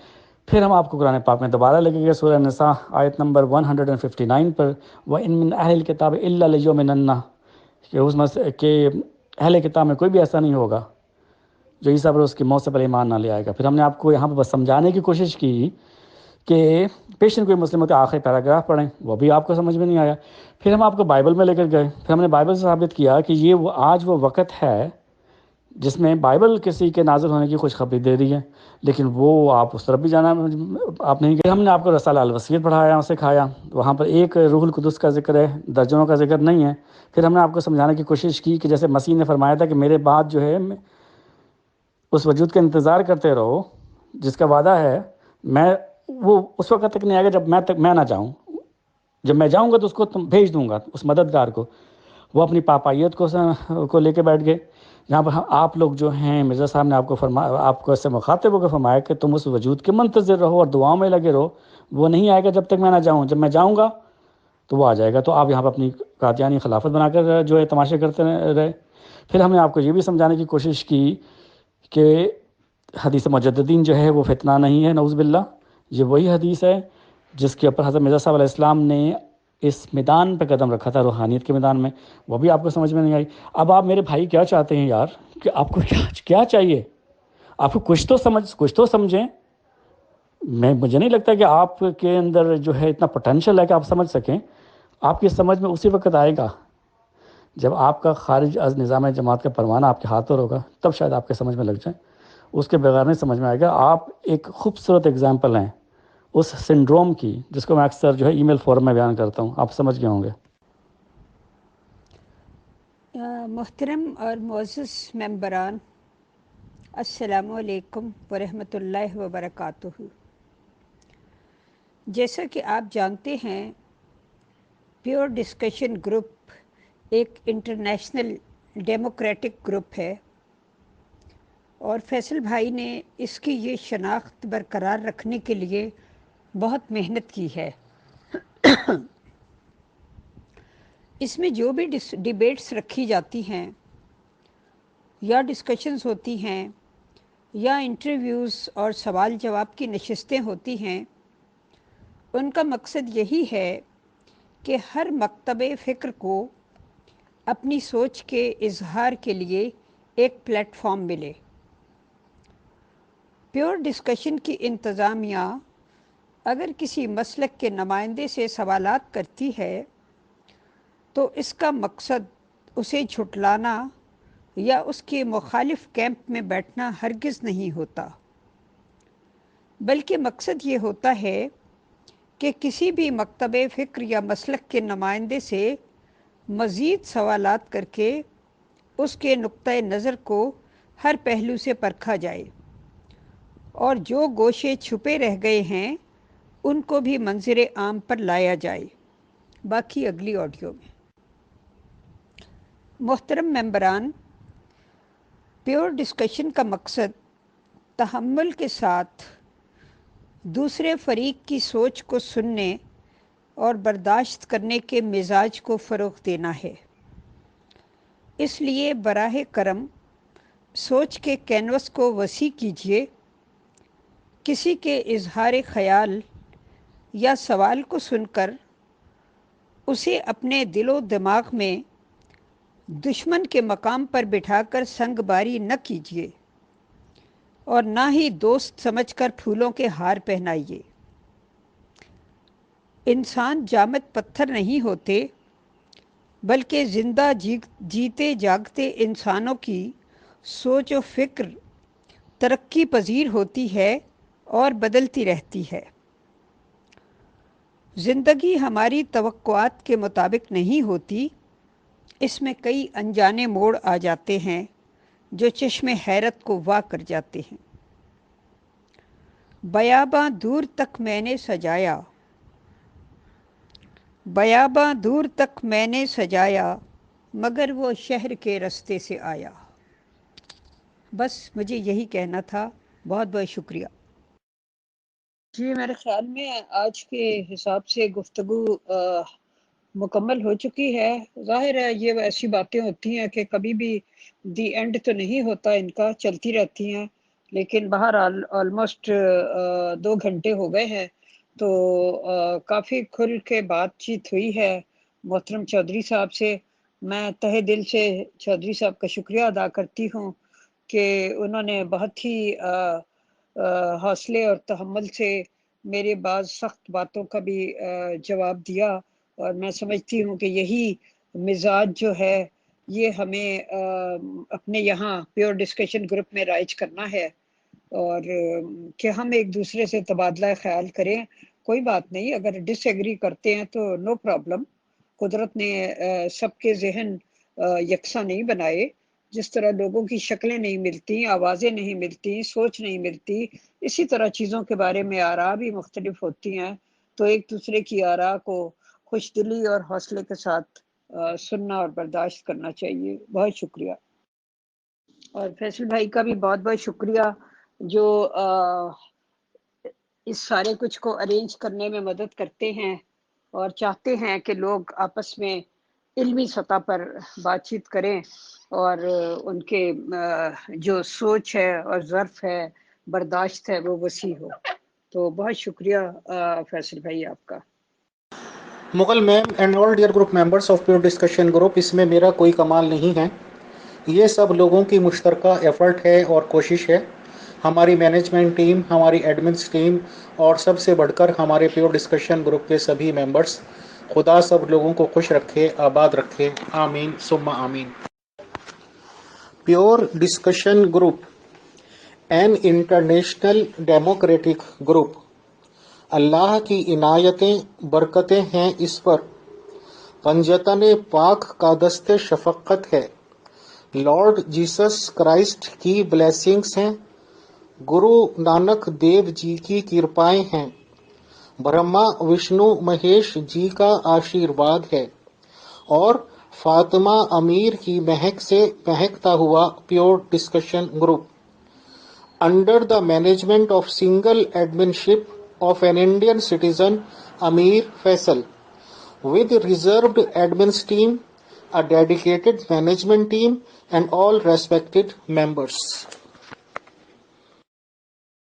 پھر ہم آپ کو قرآن پاک میں دوبارہ لگے گئے سورہ نساء آیت نمبر 159 پر، وَإِن مِّنْ أَهْلِ الْكِتَابِ إِلَّا لَيُؤْمِنَنَّ، کہ اہل کتاب میں کوئی بھی ایسا نہیں ہوگا جو عیسیٰ پر اس کی موت سے پہلے ایمان نہ لے آئے گا۔ پھر ہم نے آپ کو یہاں پہ بس سمجھانے کی کوشش کی کہ پیشن کوئی مسلم کے آخری پیراگراف پڑھیں، وہ بھی آپ کو سمجھ میں نہیں آیا۔ پھر ہم آپ کو بائبل میں لے کر گئے، پھر ہم نے بائبل سے ثابت کیا کہ یہ آج وہ وقت ہے جس میں بائبل کسی کے نازل ہونے کی خوشخبری دے رہی ہے، لیکن وہ آپ اس طرف بھی جانا آپ نہیں گئے۔ ہم نے آپ کو رسالہ الوصیت پڑھایا، سکھایا، وہاں پر ایک روح القدس کا ذکر ہے، درجنوں کا ذکر نہیں ہے۔ پھر ہم نے آپ کو سمجھانے کی کوشش کی کہ جیسے مسیح نے فرمایا تھا کہ میرے بعد جو ہے اس وجود کا انتظار کرتے رہو جس کا وعدہ ہے، میں وہ اس وقت تک نہیں آئے گا جب میں نہ جاؤں، جب میں جاؤں گا تو اس کو بھیج دوں گا، اس مددگار کو۔ وہ اپنی پاپائیت کو لے کے بیٹھ گئے، جہاں پر آپ لوگ جو ہیں مرزا صاحب نے آپ کو فرمایا، آپ کو ایسے مخاطب ہو کے فرمایا کہ تم اس وجود کے منتظر رہو اور دعاؤں میں لگے رہو، وہ نہیں آئے گا جب تک میں نہ جاؤں، جب میں جاؤں گا تو وہ آ جائے گا۔ تو آپ یہاں پر اپنی قادیانی خلافت بنا کر جو ہے تماشے کرتے رہے۔ پھر ہم نے آپ کو یہ بھی سمجھانے کی کوشش کی کہ حدیث مجددین جو ہے وہ فتنہ نہیں ہے، نعوذ باللہ، یہ وہی حدیث ہے جس کے اوپر حضرت مرزا صاحب علیہ السلام نے اس میدان پہ قدم رکھا تھا، روحانیت کے میدان میں، وہ بھی آپ کو سمجھ میں نہیں آئی۔ اب آپ میرے بھائی کیا چاہتے ہیں یار، کہ آپ کو کیا چاہیے؟ آپ کو کچھ تو سمجھیں۔ مجھے نہیں لگتا کہ آپ کے اندر جو ہے اتنا پوٹینشیل ہے کہ آپ سمجھ سکیں۔ آپ کی سمجھ میں اسی وقت آئے گا جب آپ کا خارج از نظام جماعت کا پروانہ آپ کے ہاتھ پر ہوگا، تب شاید آپ کے سمجھ میں لگ جائے، اس کے بغیر نہیں سمجھ میں آئے گا۔ آپ ایک خوبصورت اگزامپل ہیں اس سنڈروم کی جس کو میں اکثر جو ہے ای میل فورم میں بیان کرتا ہوں، آپ سمجھ گئے ہوں گے۔ محترم اور معزز ممبران، السلام علیکم ورحمۃ اللہ وبرکاتہ۔ جیسا کہ آپ جانتے ہیں، پیور ڈسکشن گروپ ایک انٹرنیشنل ڈیموکریٹک گروپ ہے، اور فیصل بھائی نے اس کی یہ شناخت برقرار رکھنے کے لیے بہت محنت کی ہے۔ اس میں جو بھی ڈیبیٹس رکھی جاتی ہیں یا ڈسکشنز ہوتی ہیں یا انٹرویوز اور سوال جواب کی نشستیں ہوتی ہیں، ان کا مقصد یہی ہے کہ ہر مکتب فکر کو اپنی سوچ کے اظہار کے لیے ایک پلیٹ فارم ملے۔ پیور ڈسکشن کی انتظامیہ اگر کسی مسلک کے نمائندے سے سوالات کرتی ہے تو اس کا مقصد اسے جھٹلانا یا اس کے مخالف کیمپ میں بیٹھنا ہرگز نہیں ہوتا، بلکہ مقصد یہ ہوتا ہے کہ کسی بھی مکتب فکر یا مسلک کے نمائندے سے مزید سوالات کر کے اس کے نقطۂ نظر کو ہر پہلو سے پرکھا جائے، اور جو گوشے چھپے رہ گئے ہیں ان کو بھی منظر عام پر لایا جائے۔ باقی اگلی آڈیو میں۔ محترم ممبران، پیور ڈسکشن کا مقصد تحمل کے ساتھ دوسرے فریق کی سوچ کو سننے اور برداشت کرنے کے مزاج کو فروغ دینا ہے۔ اس لیے براہ کرم سوچ کے کینوس کو وسیع کیجیے کسی کے اظہار خیال یا سوال کو سن کر اسے اپنے دل و دماغ میں دشمن کے مقام پر بٹھا کر سنگ باری نہ کیجیے اور نہ ہی دوست سمجھ کر پھولوں کے ہار پہنائیے۔ انسان جامد پتھر نہیں ہوتے بلکہ زندہ جیتے جاگتے انسانوں کی سوچ و فکر ترقی پذیر ہوتی ہے اور بدلتی رہتی ہے۔ زندگی ہماری توقعات کے مطابق نہیں ہوتی، اس میں کئی انجانے موڑ آ جاتے ہیں جو چشم حیرت کو وا کر جاتے ہیں۔ بیاباں دور تک میں نے سجایا، بیاباں دور تک میں نے سجایا، مگر وہ شہر کے رستے سے آیا۔ بس مجھے یہی کہنا تھا، بہت بہت شکریہ۔ جی میرے خیال میں آج کے حساب سے گفتگو مکمل ہو چکی ہے۔ ظاہر ہے یہ ایسی باتیں ہوتی ہیں کہ کبھی بھی دی اینڈ تو نہیں ہوتا، ان کا چلتی رہتی ہیں، لیکن بہرحال آلموسٹ 2 گھنٹے ہو گئے ہیں، تو کافی کھل کے بات چیت ہوئی ہے محترم چودھری صاحب سے۔ میں تہہ دل سے چودھری صاحب کا شکریہ ادا کرتی ہوں کہ انہوں نے بہت ہی حوصلے اور تحمل سے میرے بعض سخت باتوں کا بھی جواب دیا، اور میں سمجھتی ہوں کہ یہی مزاج جو ہے یہ ہمیں اپنے یہاں پیور ڈسکشن گروپ میں رائج کرنا ہے، اور کہ ہم ایک دوسرے سے تبادلہ خیال کریں۔ کوئی بات نہیں، اگر ڈس ایگری کرتے ہیں تو نو پرابلم، قدرت نے سب کے ذہن یکساں نہیں بنائے، جس طرح لوگوں کی شکلیں نہیں ملتی، آوازیں نہیں ملتی، سوچ نہیں ملتی، اسی طرح چیزوں کے بارے میں آراء بھی مختلف ہوتی ہیں، تو ایک دوسرے کی آراء کو خوش دلی اور حوصلے کے ساتھ سننا اور برداشت کرنا چاہیے۔ بہت شکریہ، اور فیصل بھائی کا بھی بہت بہت شکریہ جو اس سارے کچھ کو ارینج کرنے میں مدد کرتے ہیں اور چاہتے ہیں کہ لوگ آپس میں علمی سطح پر بات چیت کریں اور ان کے جو سوچ ہے اور ظرف ہے، برداشت ہے، وہ وسیع ہو۔ تو بہت شکریہ فیصل بھائی آپ کا۔ Mughal ma'am and all dear group members of pure discussion group, اس میں میرا کوئی کمال نہیں ہے، یہ سب لوگوں کی مشترکہ ایفرٹ ہے اور کوشش ہے، ہماری مینجمنٹ ٹیم، ہماری ایڈمنس ٹیم، اور سب سے بڑھ کر ہمارے پیور ڈسکشن گروپ کے سبھی ممبرس۔ خدا سب لوگوں کو خوش رکھے، آباد رکھے، آمین ثم آمین۔ Pure discussion group an international democratic group, اللہ کی عنایتیں برکتیں ہیں اس پر، پنجتن پاک کا دست شفقت ہے، لارڈ جیسس کرائسٹ کی بلیسنگز ہیں، گرو نانک دیو جی کی کرپائیں ہیں، برہما وشنو مہیش جی کا آشیرواد ہے، اور فاطمہ امیر کی مہک سے مہکتا ہوا pure discussion group under the management of single adminship of an Indian citizen Amir Faisal with reserved admins team, a dedicated management team and all respected members.